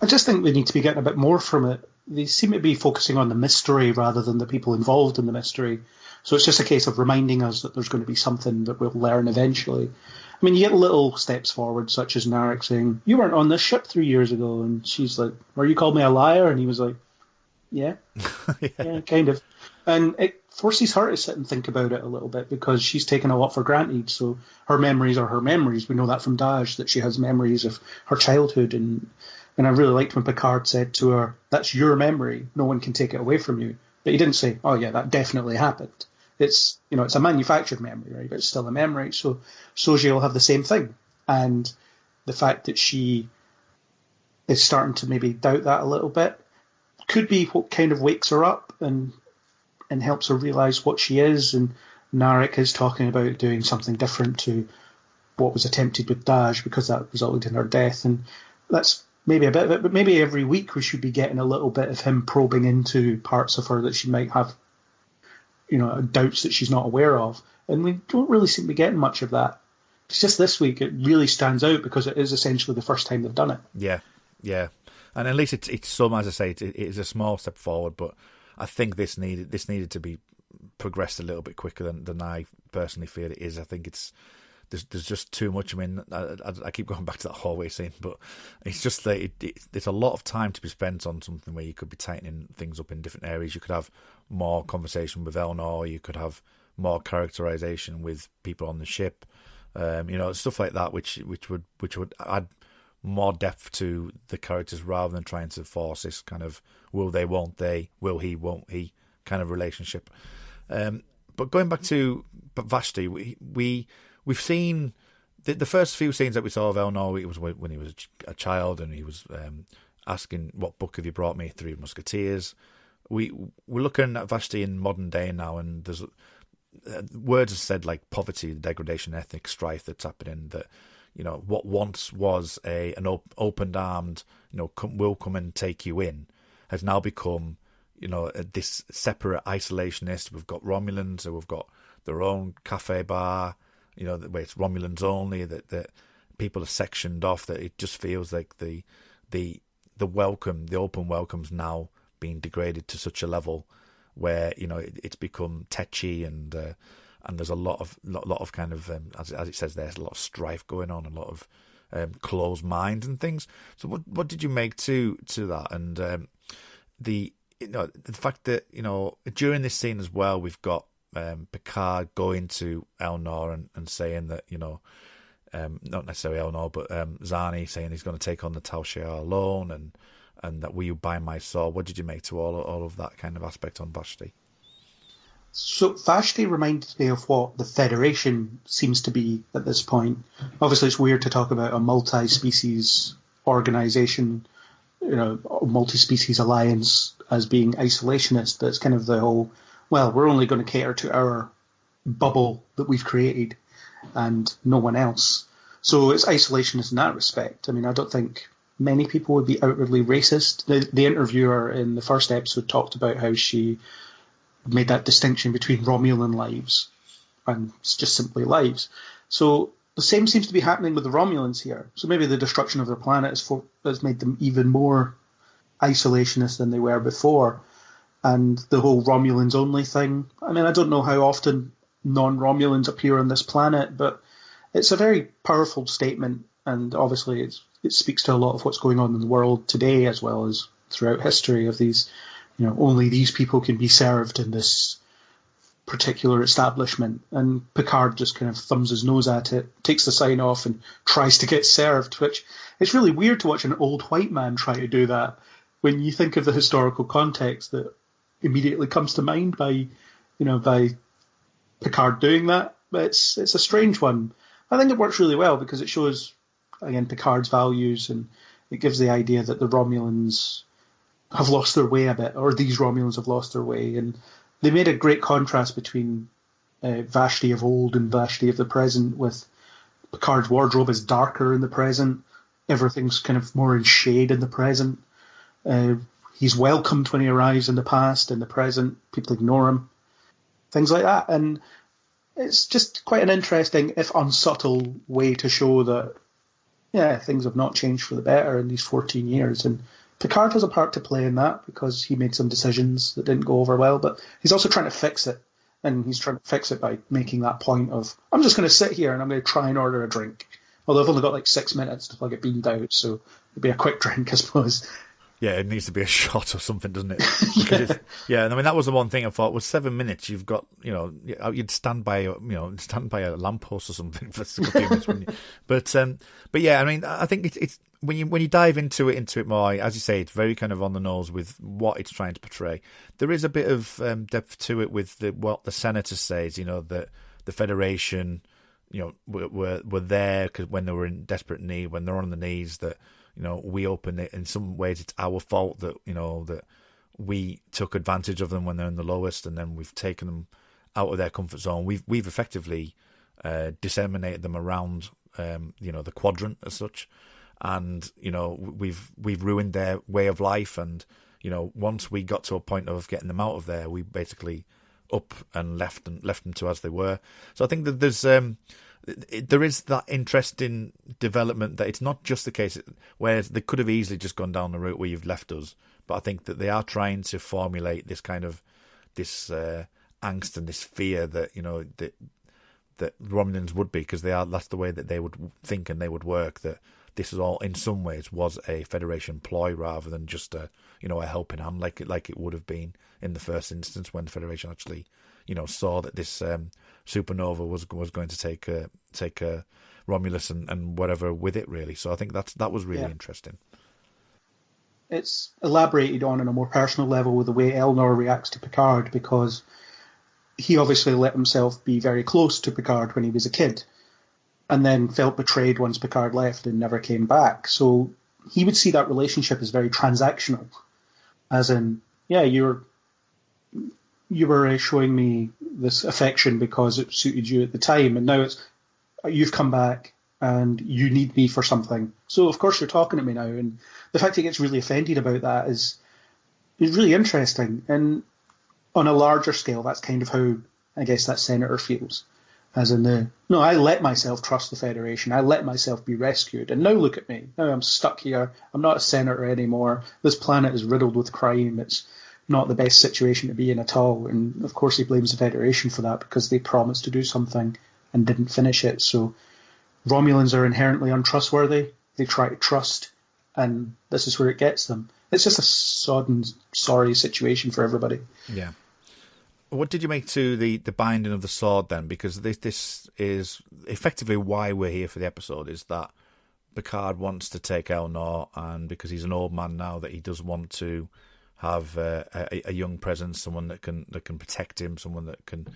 I just think we need to be getting a bit more from it. They seem to be focusing on the mystery rather than the people involved in the mystery. So it's just a case of reminding us that there's going to be something that we'll learn eventually. I mean, you get little steps forward, such as Narek saying, you weren't on this ship 3 years ago. And she's like, or you called me a liar? And he was like, yeah, yeah, kind of. And it forces her to sit and think about it a little bit, because she's taken a lot for granted. So her memories are her memories. We know that from Daj, that she has memories of her childhood. And I really liked when Picard said to her, that's your memory. No one can take it away from you. But he didn't say, oh, yeah, that definitely happened. It's, you know, it's a manufactured memory, right? But it's still a memory. So Soji will have the same thing. And the fact that she is starting to maybe doubt that a little bit could be what kind of wakes her up and helps her realise what she is. And Narek is talking about doing something different to what was attempted with Daj, because that resulted in her death. And that's maybe a bit of it, but maybe every week we should be getting a little bit of him probing into parts of her that she might have, you know, doubts that she's not aware of. And we don't really seem to be getting much of that. It's just this week it really stands out because it is essentially the first time they've done it. Yeah, yeah. And at least it's some, as I say, it is a small step forward, but I think this needed to be progressed a little bit quicker than I personally feel it is. I think there's just too much. I mean, I keep going back to that hallway scene, but it's just that there's a lot of time to be spent on something where you could be tightening things up in different areas. You could have more conversation with Elnor, you could have more characterization with people on the ship, you know, stuff like that, which would add more depth to the characters rather than trying to force this kind of will they, won't they, will he, won't he kind of relationship. But going back to Vashti, we've seen the first few scenes that we saw of Elnor. It was when he was a child and he was asking, what book have you brought me? Three Musketeers. We're looking at Vashti in modern day now, and there's words are said like poverty, degradation, ethnic strife that's happening, that, you know, what once was an open-armed, you know, will come and take you in, has now become, you know, this separate isolationist. We've got Romulans, so we've got their own cafe bar, you know, where it's Romulans only, that people are sectioned off, that it just feels like the welcome, the open welcome's now being degraded to such a level where, you know, it's become tetchy, and there's a lot of kind of as it says, there's a lot of strife going on, a lot of closed minds and things. So what did you make to that? And the fact that, you know, during this scene as well, we've got Picard going to Elnor and saying that, you know, not necessarily Elnor, but Zani saying he's going to take on the Tal Shiar alone, and that will you buy my soul? What did you make to all of that kind of aspect on Vashti? So Vashti reminded me of what the Federation seems to be at this point. Obviously, it's weird to talk about a multi-species organization, you know, a multi-species alliance as being isolationist, but it's kind of the whole, well, we're only going to cater to our bubble that we've created and no one else. So it's isolationist in that respect. I mean, I don't think many people would be outwardly racist. The interviewer in the first episode talked about how she made that distinction between Romulan lives and just simply lives. So the same seems to be happening with the Romulans here. So maybe the destruction of their planet has made them even more isolationist than they were before. And the whole Romulans only thing, I mean, I don't know how often non-Romulans appear on this planet, but it's a very powerful statement, and obviously it speaks to a lot of what's going on in the world today as well as throughout history, of these, you know, only these people can be served in this particular establishment. And Picard just kind of thumbs his nose at it, takes the sign off and tries to get served, which it's really weird to watch an old white man try to do that. when you think of the historical context that immediately comes to mind by Picard doing that, it's a strange one. I think it works really well because it shows, again, Picard's values, and it gives the idea that the Romulans have lost their way a bit, or these Romulans have lost their way. And they made a great contrast between Vashti of old and Vashti of the present, with Picard's wardrobe is darker in the present. Everything's kind of more in shade in the present. He's welcomed when he arrives in the past. In the present, people ignore him. Things like that. And it's just quite an interesting, if unsubtle, way to show that, yeah, things have not changed for the better in these 14 years. And Picard has a part to play in that because he made some decisions that didn't go over well, but he's also trying to fix it. And he's trying to fix it by making that point of, I'm just going to sit here and I'm going to try and order a drink. Although I've only got like 6 minutes till I get beamed out, so it'd be a quick drink, I suppose. Yeah, it needs to be a shot or something, doesn't it? Because yeah, and I mean that was the one thing I thought was 7 minutes. You've got, you'd stand by a lamppost or something for a few minutes. But yeah, I mean, I think it's when you dive into it more, as you say, it's very kind of on the nose with what it's trying to portray. There is a bit of depth to it with what the senator says. That the Federation, were there because when they were in desperate need, when they're on the knees, that. We open it. In some ways, it's our fault that that we took advantage of them when they're in the lowest, and then we've taken them out of their comfort zone. We've effectively disseminated them around, the quadrant as such, and we've ruined their way of life. And once we got to a point of getting them out of there, we basically up and left them to as they were. So I think that there is that interesting development that it's not just the case where they could have easily just gone down the route where you've left us, but I think that they are trying to formulate this kind of angst and this fear that that Romulans would be, because that's the way that they would think and they would work, that this is all in some ways was a Federation ploy rather than just a helping hand like it would have been in the first instance when the Federation actually saw that this supernova was going to take Romulus and whatever with it, really. So I think that was really interesting. It's elaborated on a more personal level with the way Elnor reacts to Picard, because he obviously let himself be very close to Picard when he was a kid, and then felt betrayed once Picard left and never came back. So he would see that relationship as very transactional, as in, yeah, you were showing me this affection because it suited you at the time, and now you've come back and you need me for something. So of course you're talking to me now, and the fact he gets really offended about that is really interesting. And on a larger scale, that's kind of how I guess that senator feels, as in I let myself trust the Federation, I let myself be rescued, and now look at me, now I'm stuck here, I'm not a senator anymore, this planet is riddled with crime, it's not the best situation to be in at all. And of course he blames the Federation for that because they promised to do something and didn't finish it. So Romulans are inherently untrustworthy. They try to trust, and this is where it gets them. It's just a sodden, sorry situation for everybody. Yeah. What did you make to the binding of the sword then? Because this is effectively why we're here for the episode, is that Picard wants to take Elnor, and because he's an old man now, that he does want to have a young presence, someone that can protect him, someone that can,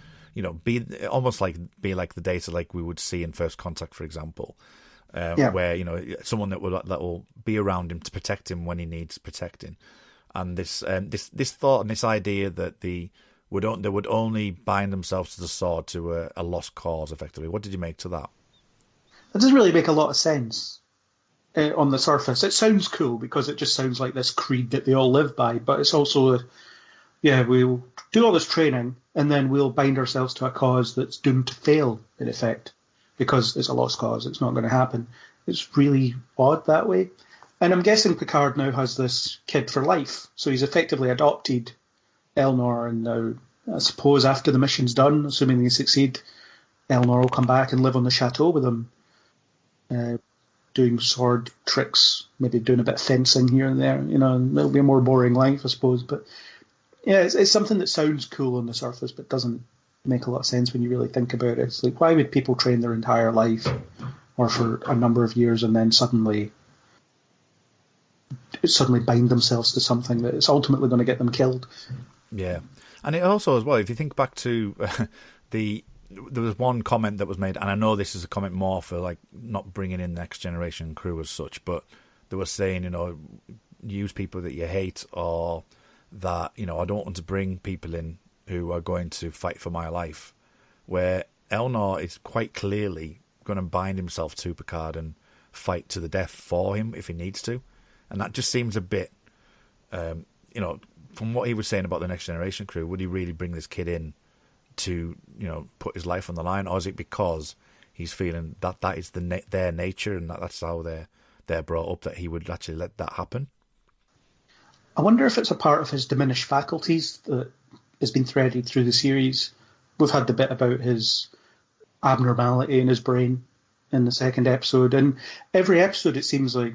be almost like the Data like we would see in First Contact, for example, where someone that will be around him to protect him when he needs protecting. And this thought and this idea that they would only bind themselves to the sword to a lost cause, effectively. What did you make to that? That doesn't really make a lot of sense. On the surface, it sounds cool because it just sounds like this creed that they all live by, but it's also we'll do all this training and then we'll bind ourselves to a cause that's doomed to fail, in effect, because it's a lost cause, it's not going to happen. It's really odd that way. And I'm guessing Picard now has this kid for life, so he's effectively adopted Elnor, and now I suppose after the mission's done, assuming they succeed, Elnor will come back and live on the chateau with him, doing sword tricks, maybe doing a bit of fencing here and there. It'll be a more boring life, I suppose. But yeah, it's something that sounds cool on the surface, but doesn't make a lot of sense when you really think about it. It's like, why would people train their entire life or for a number of years and then suddenly suddenly bind themselves to something that is ultimately going to get them killed. Yeah, and it also as well, if you think back to there was one comment that was made, and I know this is a comment more for like not bringing in the Next Generation crew as such, but they were saying, use people that you hate, or that, I don't want to bring people in who are going to fight for my life, where Elnor is quite clearly going to bind himself to Picard and fight to the death for him if he needs to. And that just seems a bit, from what he was saying about the Next Generation crew, would he really bring this kid in to, put his life on the line? Or is it because he's feeling that is their nature, and that's how they're brought up, that he would actually let that happen? I wonder if it's a part of his diminished faculties that has been threaded through the series. We've had the bit about his abnormality in his brain in the second episode, and every episode it seems like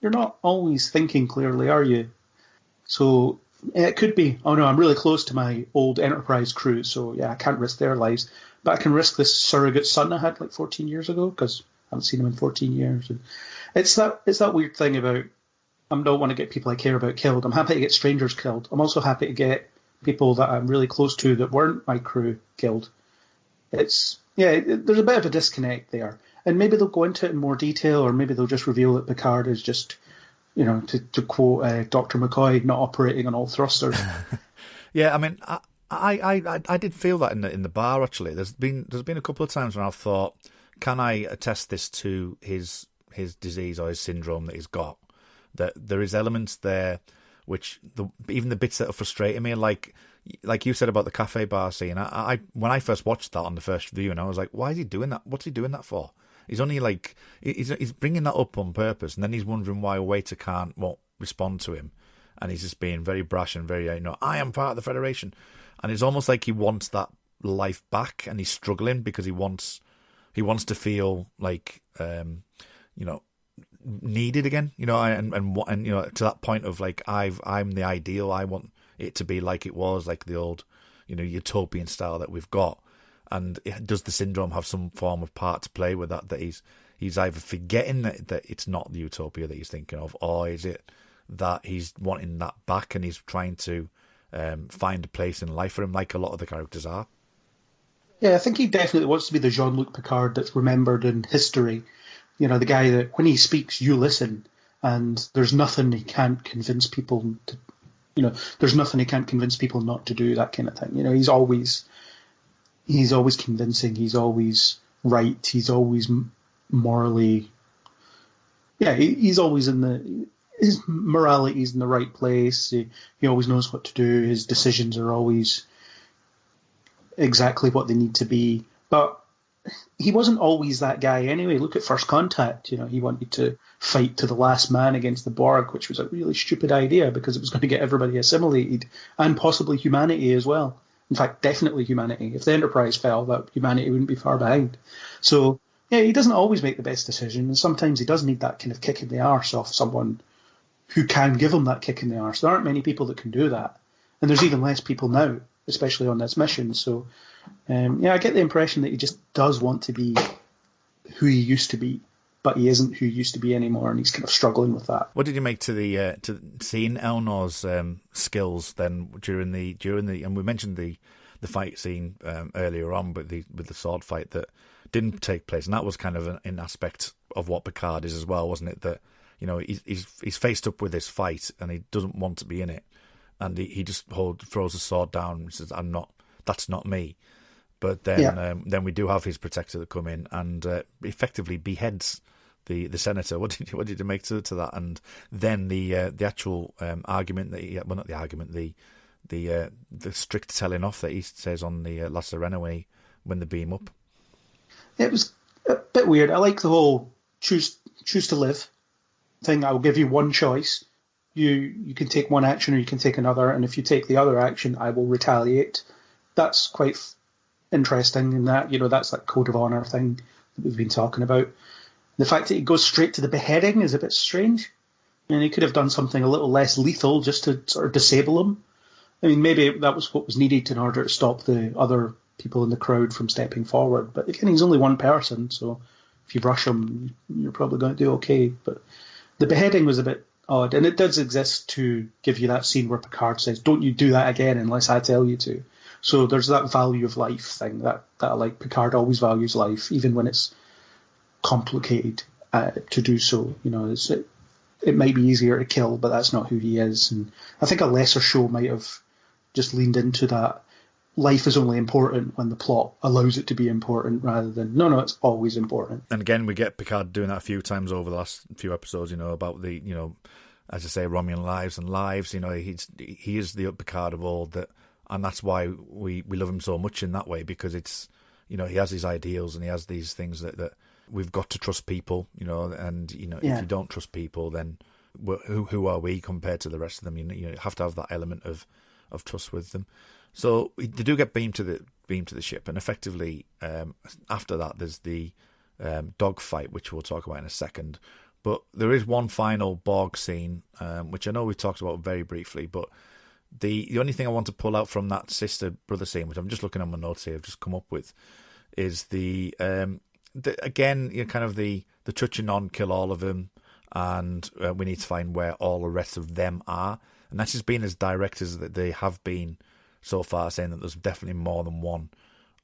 you're not always thinking clearly, are you? So it could be, oh no, I'm really close to my old Enterprise crew, so yeah, I can't risk their lives, but I can risk this surrogate son I had like 14 years ago, because I haven't seen him in 14 years. And it's that weird thing about, I don't want to get people I care about killed. I'm happy to get strangers killed. I'm also happy to get people that I'm really close to that weren't my crew killed. There's a bit of a disconnect there. And maybe they'll go into it in more detail, or maybe they'll just reveal that Picard is just, to quote Dr. McCoy, not operating on all thrusters. Yeah, I mean, I did feel that in the bar, actually. There's been a couple of times when I've thought, can I attest this to his disease or his syndrome that he's got? That there is elements there which even the bits that are frustrating me, like you said about the cafe bar scene. I when I first watched that on the first viewing, I was like, why is he doing that? What's he doing that for? He's only like he's bringing that up on purpose, and then he's wondering why a waiter won't respond to him, and he's just being very brash and very I am part of the Federation, and it's almost like he wants that life back, and he's struggling because he wants to feel like needed again, and to that point of like I'm the ideal. I want it to be like it was, like the old utopian style that we've got. And does the syndrome have some form of part to play with that he's either forgetting that it's not the utopia that he's thinking of, or is it that he's wanting that back and he's trying to find a place in life for him, like a lot of the characters are? Yeah, I think he definitely wants to be the Jean-Luc Picard that's remembered in history. The guy that when he speaks, you listen, and there's nothing he can't convince people to. There's nothing he can't convince people not to do, that kind of thing. He's always convincing. He's always right. He's always morally. Yeah, he's always his morality's in the right place. He always knows what to do. His decisions are always exactly what they need to be. But he wasn't always that guy anyway. Look at First Contact. He wanted to fight to the last man against the Borg, which was a really stupid idea because it was going to get everybody assimilated, and possibly humanity as well. In fact, definitely humanity. If the Enterprise fell, that humanity wouldn't be far behind. So, yeah, he doesn't always make the best decision, and sometimes he does need that kind of kick in the arse off someone who can give him that kick in the arse. There aren't many people that can do that, and there's even less people now, especially on this mission. So, I get the impression that he just does want to be who he used to be, but he isn't who he used to be anymore, and he's kind of struggling with that. What did you make to the to seeing Elnor's skills then during the and we mentioned the fight scene earlier on, with the sword fight that didn't take place, and that was kind of an aspect of what Picard is as well, wasn't it? That he's faced up with this fight and he doesn't want to be in it, and he just throws the sword down and says, that's not me. But then we do have his protector that come in and effectively beheads the senator. What did you make to that? And then the actual argument that not the argument, the strict telling off that he says on the La Serena when they beam up. It was a bit weird. I like the whole choose to live thing. I'll give you one choice. You can take one action or you can take another, and if you take the other action, I will retaliate. That's quite interesting in that, that's that code of honor thing that we've been talking about. The fact that he goes straight to the beheading is a bit strange. I mean, he could have done something a little less lethal just to sort of disable him. I mean, maybe that was what was needed in order to stop the other people in the crowd from stepping forward. But again, he's only one person, so if you rush him, you're probably going to do okay. But the beheading was a bit odd. And it does exist to give you that scene where Picard says, "Don't you do that again unless I tell you to." So there's that value of life thing that I like. Picard always values life, even when it's complicated to do so. You know, it might be easier to kill, but that's not who he is. And I think a lesser show might have just leaned into that. Life is only important when the plot allows it to be important, rather than no, it's always important. And again, we get Picard doing that a few times over the last few episodes. You know, about the, you know, as I say, Romulan lives and lives. You know, he is the Picard of old, that, and that's why we love him so much in that way, because it's, you know, he has his ideals and he has these things that we've got to trust people. You know, and you know, if you don't trust people, then who are we compared to the rest of them? You have to have that element of trust with them. So they do get beamed to the ship, and effectively after that there's the dogfight, which we'll talk about in a second. But there is one final Borg scene, which I know we talked about very briefly, but the only thing I want to pull out from that sister-brother scene, which I'm just looking at my notes here, I've just come up with, is the again, you know, kind of the touching on kill all of them, and we need to find where all the rest of them are. And that's just been as direct as that they have been so far, saying that there's definitely more than one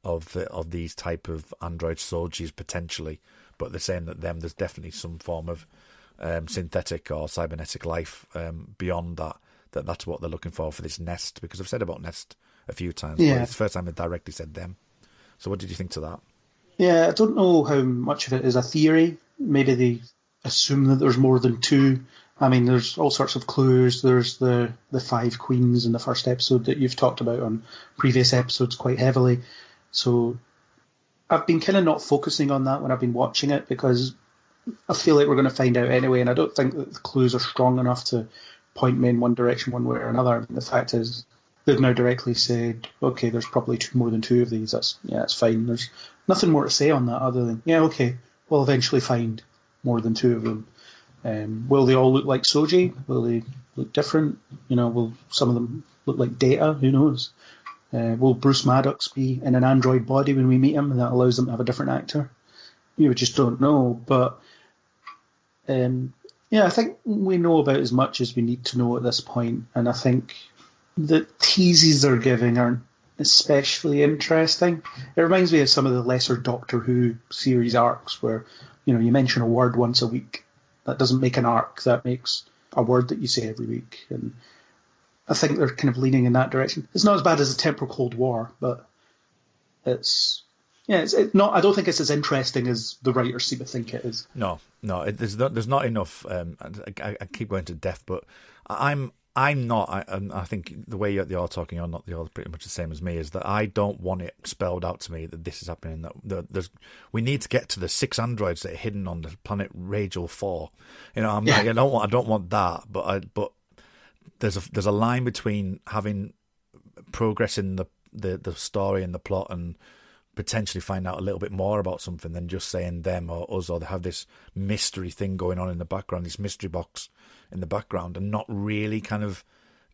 of these type of android soldiers potentially, but they're saying that there's definitely some form of synthetic or cybernetic life beyond that. That's what they're looking for this nest, because I've said about nest a few times, but it's the first time they directly said them. So what did you think to that? Yeah, I don't know how much of it is a theory. Maybe they assume that there's more than two. I mean, there's all sorts of clues. There's the five queens in the first episode that you've talked about on previous episodes quite heavily. So I've been kind of not focusing on that when I've been watching it, because I feel like we're going to find out anyway, and I don't think that the clues are strong enough to point me in one direction one way or another. The fact is, they've now directly said, okay, there's probably more than two of these. That's fine. There's nothing more to say on that other than, okay, we'll eventually find more than two of them. Will they all look like Soji? Will they look different? You know, will some of them look like Data? Who knows? Will Bruce Maddox be in an android body when we meet him, and that allows them to have a different actor? We just don't know. But I think we know about as much as we need to know at this point, and I think the teases they're giving aren't especially interesting. It reminds me of some of the lesser Doctor Who series arcs where, you know, you mention a word once a week. That doesn't make an arc. That makes a word that you say every week. And I think they're kind of leaning in that direction. It's not as bad as the Temporal Cold War, but it's not. I don't think it's as interesting as the writers seem to think it is. No, there's not enough. I keep going to death, but I'm not. I think the way you're talking, you're pretty much the same as me. Is that I don't want it spelled out to me that this is happening. That we need to get to the 6 androids that are hidden on the planet Ragel 4. You know, I don't want that. But there's a line between having progress in the story and the plot and potentially find out a little bit more about something than just saying them or us, or they have this mystery thing going on in the background, this mystery box in the background, and not really kind of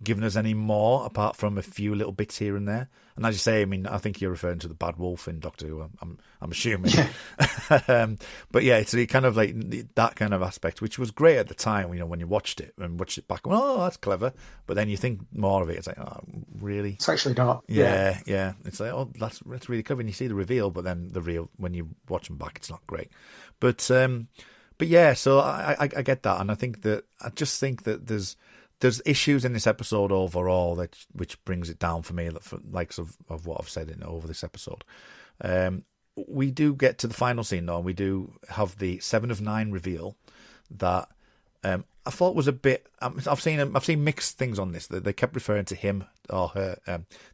giving us any more apart from a few little bits here and there. And as you say, I mean, I think you're referring to the bad wolf in Doctor Who, I'm assuming. Yeah. But yeah, it's kind of like that kind of aspect, which was great at the time, you know, when you watched it back, oh, that's clever. But then you think more of it, it's like, oh, really? It's actually not. Yeah. It's like, oh, that's really clever. And you see the reveal, but then the real, when you watch them back, it's not great. But yeah, so I get that. And I just think that there's issues in this episode overall which brings it down for me, for likes of what I've said over this episode. We do get to the final scene though, and we do have the 7 of 9 reveal that I thought was a bit. I've seen mixed things on this. They kept referring to him or her.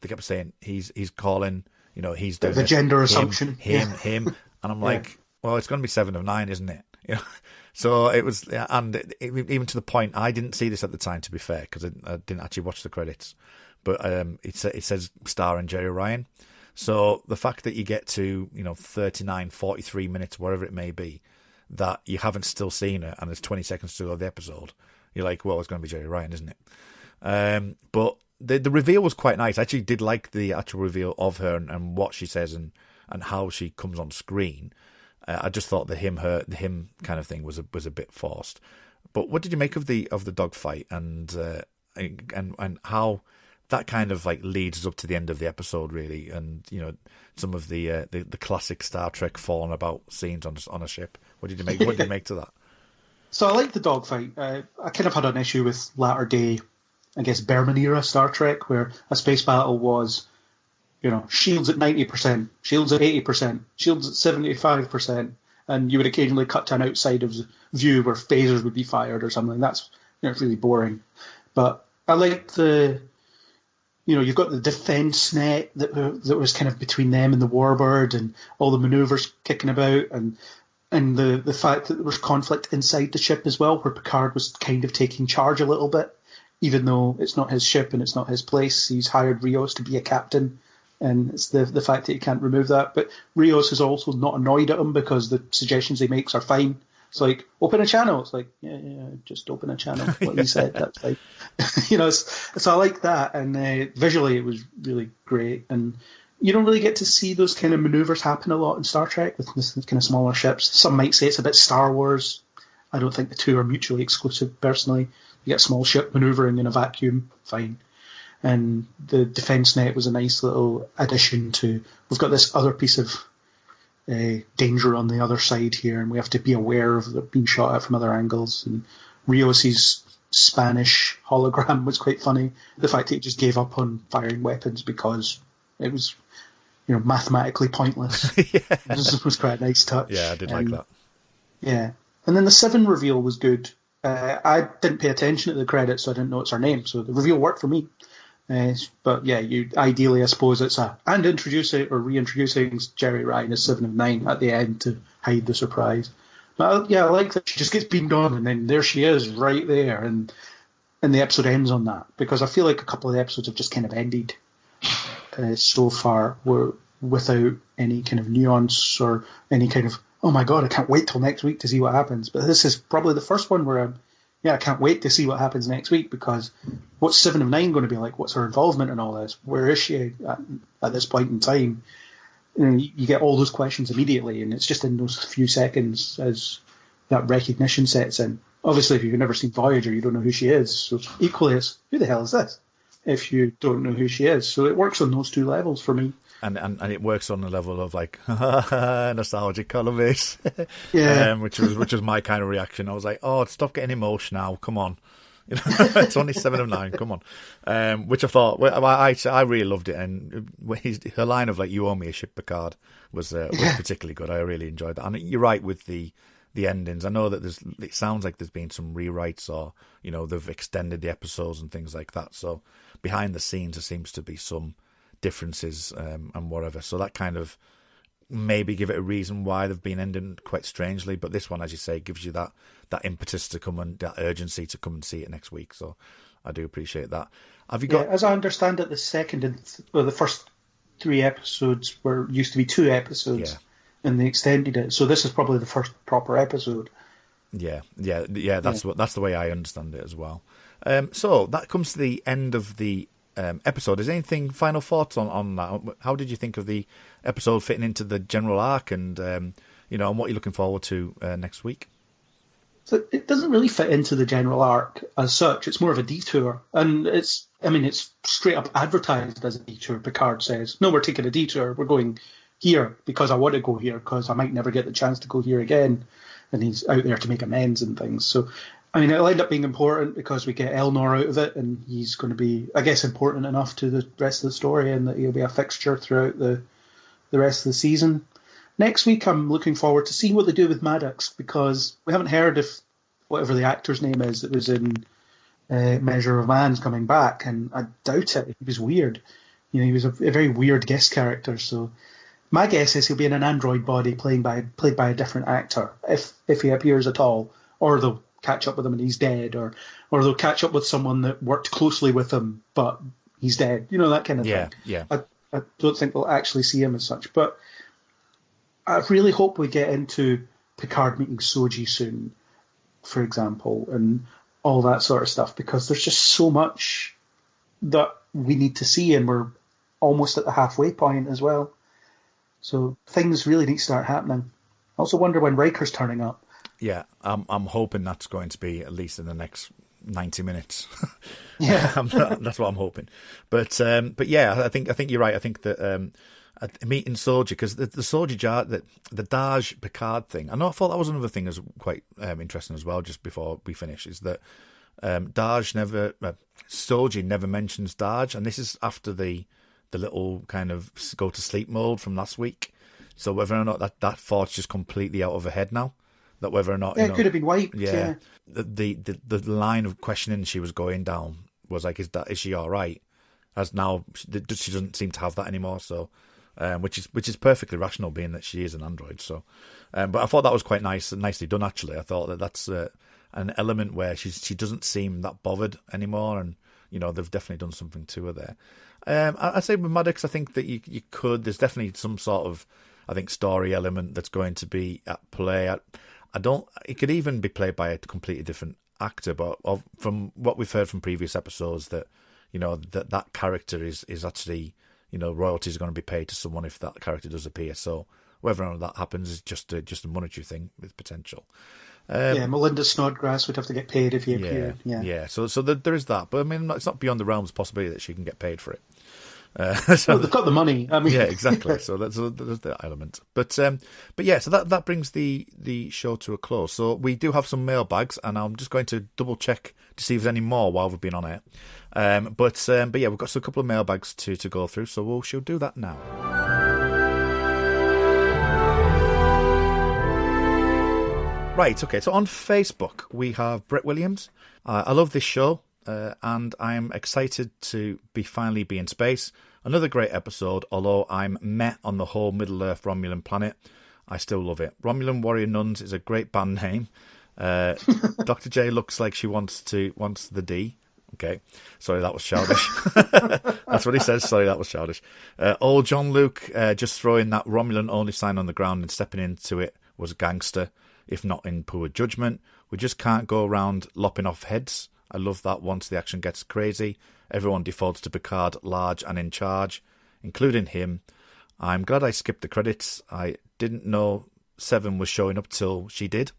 They kept saying he's calling. You know, he's doing the gender assumption. Him, and I'm like, well, it's going to be 7 of 9, isn't it? You know. So it was, and even to the point, I didn't see this at the time, to be fair, because I didn't actually watch the credits. But it says star and Jerry Ryan. So the fact that you get to 39, 43 minutes, whatever it may be, that you haven't still seen it, and there's 20 seconds to go of the episode, you're like, well, it's going to be Jerry Ryan, isn't it? But the reveal was quite nice. I actually did like the actual reveal of her and what she says and how she comes on screen. I just thought the him kind of thing was a bit forced. But what did you make of the dogfight and how that kind of like leads us up to the end of the episode, really, and some of the classic Star Trek falling about scenes on a ship. What did you make? What did you make to that? So I like the dogfight. I kind of had an issue with latter day, I guess, Berman era Star Trek, where a space battle was, shields at 90%, shields at 80%, shields at 75%, and you would occasionally cut to an outside of view where phasers would be fired or something. That's really boring. But I like you've got the defense net that was kind of between them and the Warbird, and all the maneuvers kicking about, and the fact that there was conflict inside the ship as well, where Picard was kind of taking charge a little bit, even though it's not his ship and it's not his place. He's hired Rios to be a captain, and it's the fact that he can't remove that. But Rios is also not annoyed at him because the suggestions he makes are fine. It's like, open a channel. It's like, yeah, just open a channel. What he said, that's like, so I like that. And visually it was really great. And you don't really get to see those kind of maneuvers happen a lot in Star Trek with this kind of smaller ships. Some might say it's a bit Star Wars. I don't think the two are mutually exclusive, personally. You get a small ship maneuvering in a vacuum, fine. And the defense net was a nice little addition to, we've got this other piece of danger on the other side here, and we have to be aware of it being shot at from other angles. And Rios' Spanish hologram was quite funny. The fact that he just gave up on firing weapons because it was, mathematically pointless. Yeah. It was quite a nice touch. Yeah, I did like that. Yeah. And then the Seven reveal was good. I didn't pay attention to the credits, so I didn't know it's her name. So the reveal worked for me. But yeah, ideally, I suppose it's and introducing or reintroducing Jerry Ryan as 7 of 9 at the end to hide the surprise. But I like that she just gets beamed on, and then there she is right there, and the episode ends on that, because I feel like a couple of the episodes have just kind of ended so far without any kind of nuance or any kind of, oh my god, I can't wait till next week to see what happens. But this is probably the first one where I can't wait to see what happens next week, because what's 7 of 9 going to be like? What's her involvement in all this? Where is she at this point in time? You get all those questions immediately, and it's just in those few seconds as that recognition sets in. Obviously, if you've never seen Voyager, you don't know who she is. So equally, it's, who the hell is this? If you don't know who she is. So it works on those two levels for me. And it works on the level of like nostalgic columnist, yeah, which was my kind of reaction. I was like, oh, stop getting emotional, come on, it's only 7 of 9, come on. Which I thought, I really loved it, and her line of like, you owe me a ship, Picard, was particularly good. I really enjoyed that. And you're right with the endings. I know that it sounds like there's been some rewrites, or they've extended the episodes and things like that. So behind the scenes, there seems to be some differences and whatever, so that kind of maybe give it a reason why they've been ending quite strangely. But this one, as you say, gives you that impetus to come, and that urgency to come and see it next week, so I do appreciate that. Have you got, as I understand it, the second and the first 3 episodes used to be 2 episodes, and they extended it, so this is probably the first proper episode. That's the way I understand it as well. So that comes to the end of the episode. Is anything final thoughts on that? How did you think of the episode fitting into the general arc, and and what you're looking forward to next week? So it doesn't really fit into the general arc as such. It's more of a detour, and it's straight up advertised as a detour. Picard says, "No, we're taking a detour. We're going here because I want to go here, because I might never get the chance to go here again." And he's out there to make amends and things. So it'll end up being important because we get Elnor out of it, and he's going to be, I guess, important enough to the rest of the story, and that he'll be a fixture throughout the rest of the season. Next week, I'm looking forward to seeing what they do with Maddox, because we haven't heard if whatever the actor's name is that was in Measure of Man's coming back, and I doubt it. He was weird. He was a very weird guest character, so my guess is he'll be in an android body played by a different actor, if he appears at all, or they'll catch up with him and he's dead, or they'll catch up with someone that worked closely with him but he's dead, that kind of thing. Yeah. I don't think we'll actually see him as such, but I really hope we get into Picard meeting Soji soon, for example, and all that sort of stuff, because there's just so much that we need to see, and we're almost at the halfway point as well. So things really need to start happening. I also wonder when Riker's turning up. Yeah, I'm hoping that's going to be at least in the next 90 minutes. Yeah, that's what I'm hoping. But yeah, I think you're right. I think that meeting Soldier, because the Soldier jar, the Daj Picard thing. I thought that was another thing that's quite interesting as well. Just before we finish, is that Soldier never mentions Daj, and this is after the little kind of go to sleep mode from last week. So whether or not that thought's just completely out of her head now, that whether or not it could have been wiped. Yeah. The line of questioning she was going down was like, is she all right? As now she doesn't seem to have that anymore. So, which is perfectly rational, being that she is an android. So, but I thought that was quite nicely done. Actually, I thought that's an element where she doesn't seem that bothered anymore, and they've definitely done something to her there. I say with Maddox, I think that you could. There's definitely some sort of, I think, story element that's going to be at play. It could even be played by a completely different actor, but from what we've heard from previous episodes, that that character is actually, royalties are going to be paid to someone if that character does appear. So whether or not that happens is just a monetary thing with potential. Melinda Snodgrass would have to get paid if he appeared. Yeah. So there is that, but I mean, it's not beyond the realms of possibility that she can get paid for it. So they've got the money. I mean, yeah, exactly. So there's that element. But yeah, so that brings the show to a close. So we do have some mailbags, and I'm just going to double check to see if there's any more while we've been on air. But yeah, we've got a couple of mailbags to go through, so she'll do that now. Right, okay, so on Facebook, we have Brett Williams. I love this show, and I'm excited to finally be in space. Another great episode, although I'm meh on the whole Middle-earth Romulan planet. I still love it. Romulan Warrior Nuns is a great band name. Dr. J looks like she wants the D. Okay, sorry, that was childish. That's what he says. Sorry, that was childish. Old John Luke just throwing that Romulan-only sign on the ground and stepping into it was gangster, if not in poor judgment. We just can't go around lopping off heads. I love that once the action gets crazy, everyone defaults to Picard large and in charge, including him. I'm glad I skipped the credits. I didn't know Seven was showing up till she did,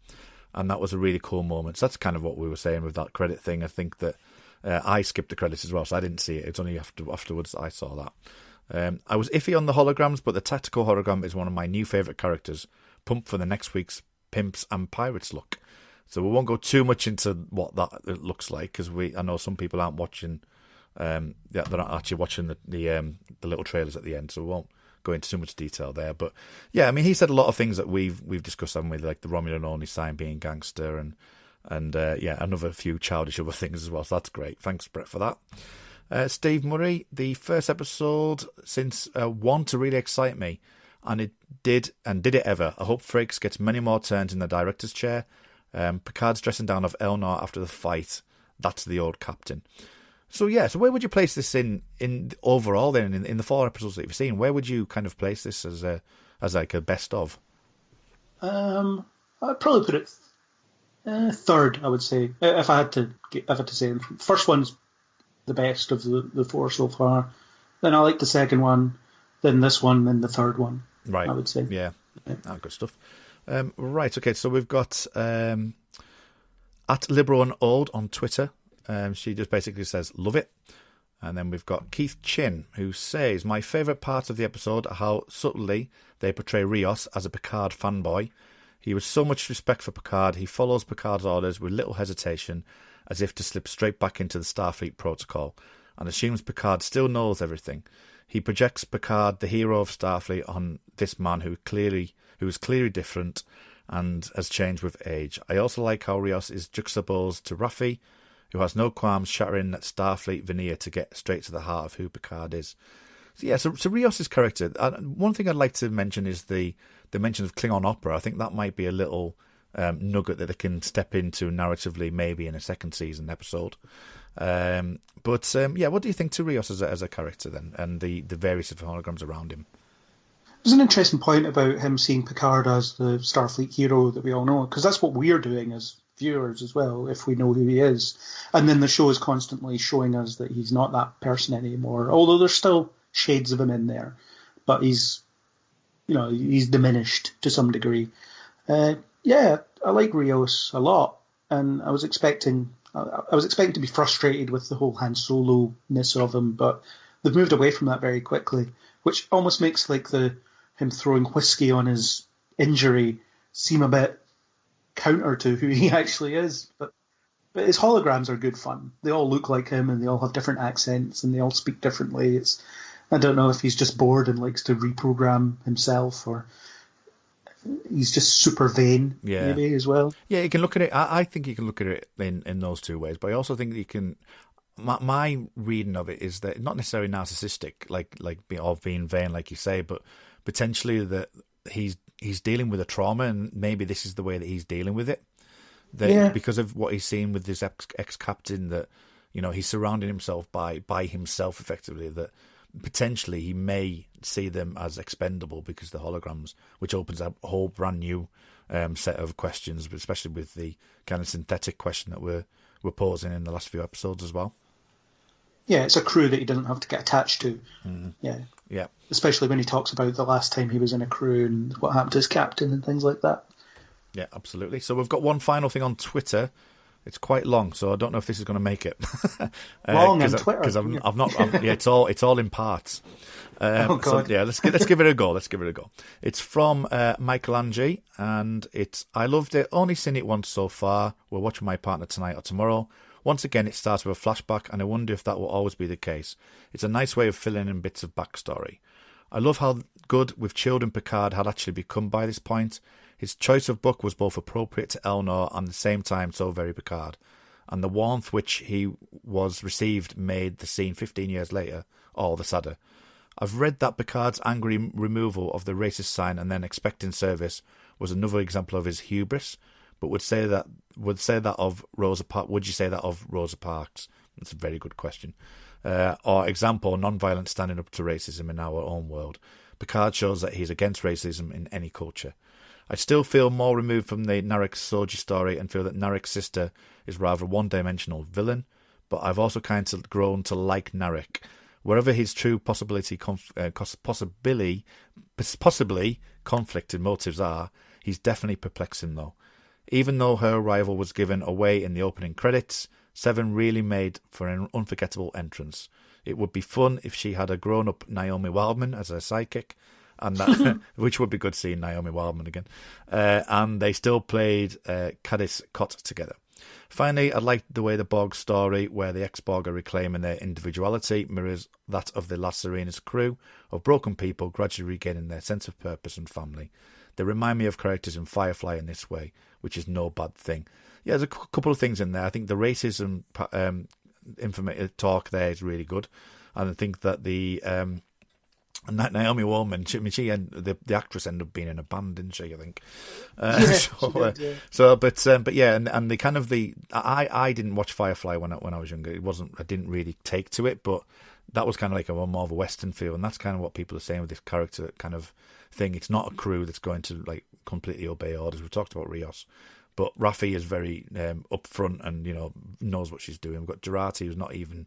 and that was a really cool moment. So that's kind of what we were saying with that credit thing. I think that I skipped the credits as well, so I didn't see it. It's only afterwards that I saw that. I was iffy on the holograms, but the tactical hologram is one of my new favourite characters. Pumped for the next week's Pimps and Pirates look. So we won't go too much into what that looks like, because I know some people aren't watching. They're not actually watching the little trailers at the end, so we won't go into too much detail there. But yeah, I mean, he said a lot of things that we've discussed, haven't we? Like the Romulan only sign being gangster, and yeah, another few childish other things as well. So that's great. Thanks, Brett, for that. Steve Murray, the first episode since one to really excite me, and it did it ever. I hope Frakes gets many more turns in the director's chair. Picard's dressing down of Elnor after the fight. That's the old captain. So yeah, so where would you place this in overall then in the 4 episodes that you've seen? Where would you kind of place this as like a best of? I'd probably put it third. I would say if I had to say, first one's the best of the 4 so far. Then I like the second one, then this one, then the third one. Right, I would say. Yeah. Oh, good stuff. Right, okay, so we've got at Liberal and Old on Twitter. She just basically says, love it. And then we've got Keith Chin, who says, my favourite part of the episode are how subtly they portray Rios as a Picard fanboy. He was so much respect for Picard, he follows Picard's orders with little hesitation, as if to slip straight back into the Starfleet protocol, and assumes Picard still knows everything. He projects Picard, the hero of Starfleet, on this man who is clearly different and has changed with age. I also like how Rios is juxtaposed to Raffi, who has no qualms shattering that Starfleet veneer to get straight to the heart of who Picard is. So yeah, so Rios' character, one thing I'd like to mention is the mention of Klingon opera. I think that might be a little nugget that they can step into narratively, maybe in a second season episode. But yeah, what do you think to Rios as a character then, and the various holograms around him? There's an interesting point about him seeing Picard as the Starfleet hero that we all know, because that's what we're doing as viewers as well, if we know who he is. And then the show is constantly showing us that he's not that person anymore, although there's still shades of him in there, but he's diminished to some degree. Yeah, I like Rios a lot, and I was expecting to be frustrated with the whole Han Solo-ness of him, but they've moved away from that very quickly, which almost makes like the him throwing whiskey on his injury seem a bit counter to who he actually is. But his holograms are good fun. They all look like him, and they all have different accents, and they all speak differently. I don't know if he's just bored and likes to reprogram himself, or he's just super vain, maybe, as well. Yeah, you can look at it. I think you can look at it in those two ways, but I also think that you can. My reading of it is that not necessarily narcissistic, like being vain, like you say, but potentially that he's dealing with a trauma, and maybe this is the way that he's dealing with it. Because of what he's seen with this ex-captain, that he's surrounding himself by himself effectively, that potentially he may see them as expendable because they're holograms, which opens up a whole brand new set of questions, especially with the kind of synthetic question that we're posing in the last few episodes as well. Yeah, it's a crew that he doesn't have to get attached to. Yeah. Especially when he talks about the last time he was in a crew and what happened to his captain and things like that. Yeah, absolutely. So we've got one final thing on Twitter. It's quite long, so I don't know if this is going to make it. Long on Twitter, because I've not. Yeah, it's all in parts. Oh God! So, yeah, let's give it a go. Let's give it a go. It's from Michelangelo, and it's I loved it. Only seen it once so far. We're watching my partner tonight or tomorrow. Once again, it starts with a flashback, and I wonder if that will always be the case. It's a nice way of filling in bits of backstory. I love how good with children Picard had actually become by this point. His choice of book was both appropriate to Elnor and at the same time so very Picard, and the warmth which he was received made the scene 15 years later all the sadder. I've read that Picard's angry removal of the racist sign and then expecting service was another example of his hubris, but would you say that of Rosa Parks? That's a very good question. Or example, non-violent standing up to racism in our own world. Picard shows that he's against racism in any culture. I still feel more removed from the Narek Soji story and feel that Narek's sister is rather a one-dimensional villain, but I've also kind of grown to like Narek. Wherever his true possibly conflicted motives are, he's definitely perplexing though. Even though her arrival was given away in the opening credits, Seven really made for an unforgettable entrance. It would be fun if she had a grown-up Naomi Wildman as her sidekick, and that which would be good seeing Naomi Wildman again. And they still played Cadiz Cot together. Finally, I liked the way the Borg story, where the ex-Borg are reclaiming their individuality, mirrors that of the La Serena's crew of broken people gradually regaining their sense of purpose and family. They remind me of characters in Firefly in this way, which is no bad thing. Yeah, there's a couple of things in there. I think the racism talk there is really good. And I think that the Naomi Waldman, the actress ended up being in a band, didn't she? I think. But yeah, and the kind of I didn't watch Firefly when I was younger. I didn't really take to it, but that was kind of like more of a Western feel, and that's kind of what people are saying with this character kind of thing. It's not a crew that's going to like completely obey orders. We talked about Rios, but Raffi is very upfront and knows what she's doing. We've got Jurati, who's not even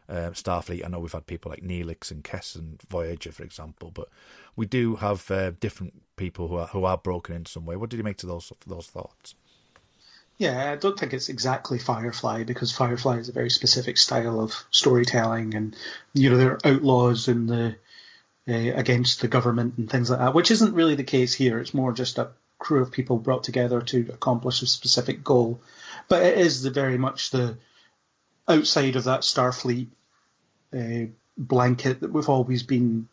Starfleet. I know we've had people like Neelix and Kess and Voyager, for example, but we do have different people who are broken in some way. What did you make to those thoughts? Yeah, I don't think it's exactly Firefly, because Firefly is a very specific style of storytelling, and they're outlaws in the against the government and things like that, which isn't really the case here. It's more just a crew of people brought together to accomplish a specific goal. But it is very much the outside of that Starfleet blanket that we've always been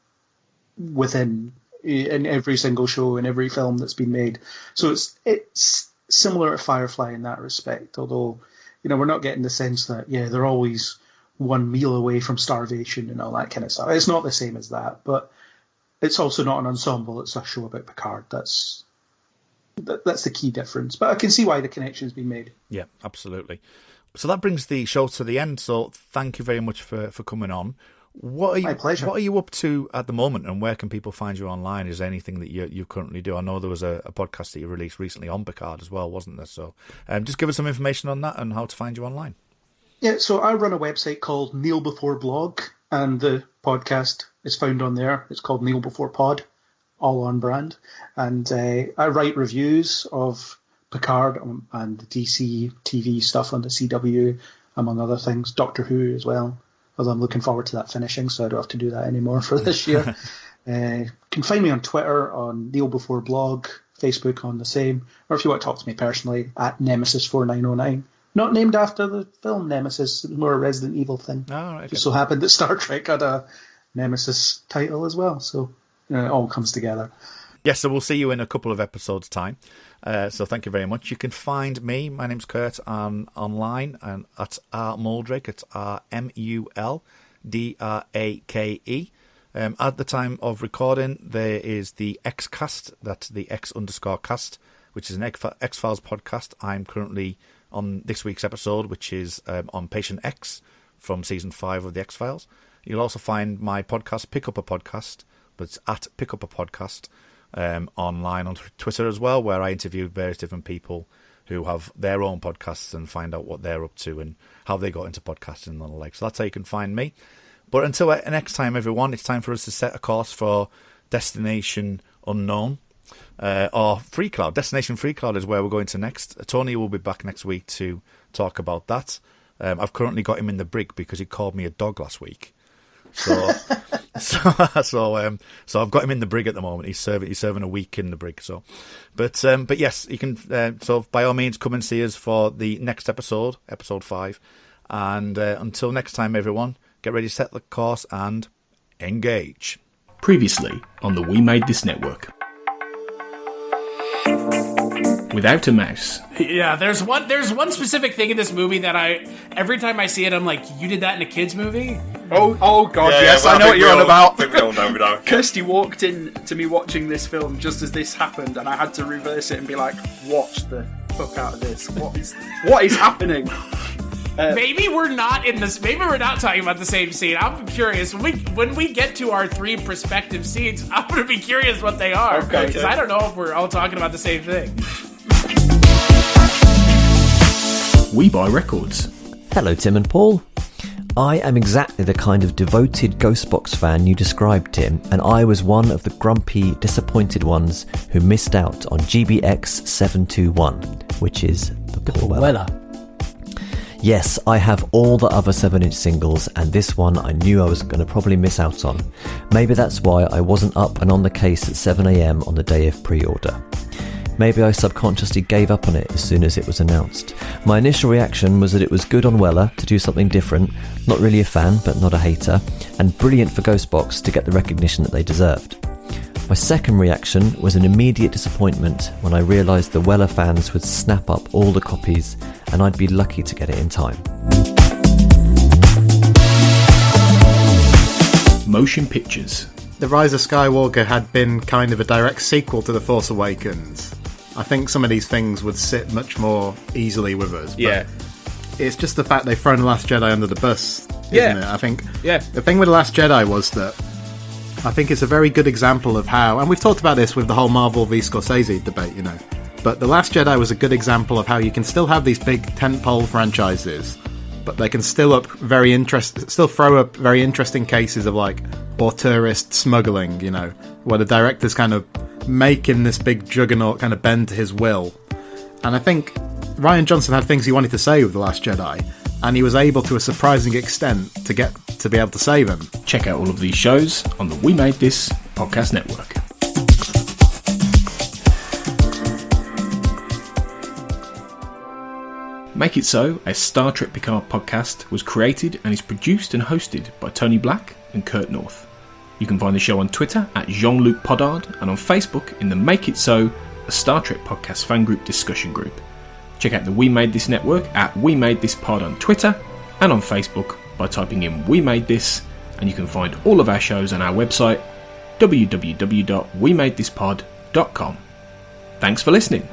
within in every single show, in every film that's been made. So it's similar to Firefly in that respect, although we're not getting the sense that they're always one meal away from starvation and all that kind of stuff. It's not the same as that, but it's also not an ensemble. It's a show about Picard. That's the key difference. But I can see why the connection's been made. Yeah, absolutely. So that brings the show to the end. So thank you very much for coming on. My pleasure. What are you up to at the moment, and where can people find you online? Is there anything that you currently do? I know there was a podcast that you released recently on Picard as well, wasn't there? So just give us some information on that and how to find you online. Yeah, so I run a website called Kneel Before Blog, and the podcast is found on there. It's called Kneel Before Pod, all on brand. And I write reviews of Picard and the DC TV stuff on the CW, among other things. Doctor Who as well. Although I'm looking forward to that finishing, so I don't have to do that anymore for this year. You can find me on Twitter, on Neil Before Blog, Facebook on the same, or if you want to talk to me personally, at Nemesis4909. Not named after the film Nemesis, it was more a Resident Evil thing. Oh, right, okay. Just so happened that Star Trek had a Nemesis title as well, so it all comes together. Yes, so we'll see you in a couple of episodes' time. So thank you very much. You can find me, my name's Kurt, online and at rmuldrake. It's RMULDRAKE. At the time of recording, there is the Xcast, that's the X_cast, which is an X-Files podcast. I'm currently on this week's episode, which is on Patient X from season 5 of the X-Files. You'll also find my podcast, Pick Up a Podcast, but it's at Pick Up a Podcast, online on Twitter as well, where I interview various different people who have their own podcasts and find out what they're up to and how they got into podcasting and the like. So that's how you can find me. But until next time, everyone, it's time for us to set a course for Destination Unknown, or Free Cloud. Destination Free Cloud is where we're going to next. Tony will be back next week to talk about that. I've currently got him in the brig because he called me a dog last week. So I've got him in the brig at the moment. He's serving a week in the brig. But yes, you can. So by all means, come and see us for the next episode 5. And until next time, everyone, get ready to set the course and engage. Previously on the We Made This Network. Without a mouse. Yeah, there's one specific thing in this movie that every time I see it, I'm like, you did that in a kids movie? Oh God, Yeah, yes, well, I know what you're on about. I think we all know now. Kirsty walked in to me watching this film just as this happened, and I had to reverse it and be like, watch the fuck out of this. What is happening? Maybe we're not talking about the same scene. I'm curious. When we get to our 3 prospective scenes, I'm going to be curious what they are. Okay. Because I don't know if we're all talking about the same thing. We Buy Records. Hello, Tim and Paul. I am exactly the kind of devoted Ghostbox fan you described, Tim, and I was one of the grumpy, disappointed ones who missed out on GBX 721, which is the Paul Weller. Yes, I have all the other 7-inch singles, and this one I knew I was going to probably miss out on. Maybe that's why I wasn't up and on the case at 7 a.m. on the day of pre-order. Maybe I subconsciously gave up on it as soon as it was announced. My initial reaction was that it was good on Weller to do something different, not really a fan but not a hater, and brilliant for Ghostbox to get the recognition that they deserved. My second reaction was an immediate disappointment when I realised the Weller fans would snap up all the copies and I'd be lucky to get it in time. Motion Pictures. The Rise of Skywalker had been kind of a direct sequel to The Force Awakens. I think some of these things would sit much more easily with us. But Yeah. it's just the fact they've thrown The Last Jedi under the bus, isn't it? I think Yeah. the thing with The Last Jedi was that I think it's a very good example of how, and we've talked about this with the whole Marvel v Scorsese debate, but The Last Jedi was a good example of how you can still have these big tentpole franchises, but they can still throw up very interesting cases of like auteurist smuggling, where the director's kind of making this big juggernaut kind of bend to his will. And I think Rian Johnson had things he wanted to say with The Last Jedi, and he was able to a surprising extent to get to be able to say them. Check out all of these shows on the We Made This Podcast Network. Make It So, a Star Trek Picard podcast, was created and is produced and hosted by Tony Black and Kurt North. You can find the show on Twitter at Jean-Luc Podard and on Facebook in the Make It So, a Star Trek podcast fan group discussion group. Check out the We Made This network at We Made This Pod on Twitter and on Facebook by typing in We Made This, and you can find all of our shows on our website www.wemadethispod.com. Thanks for listening.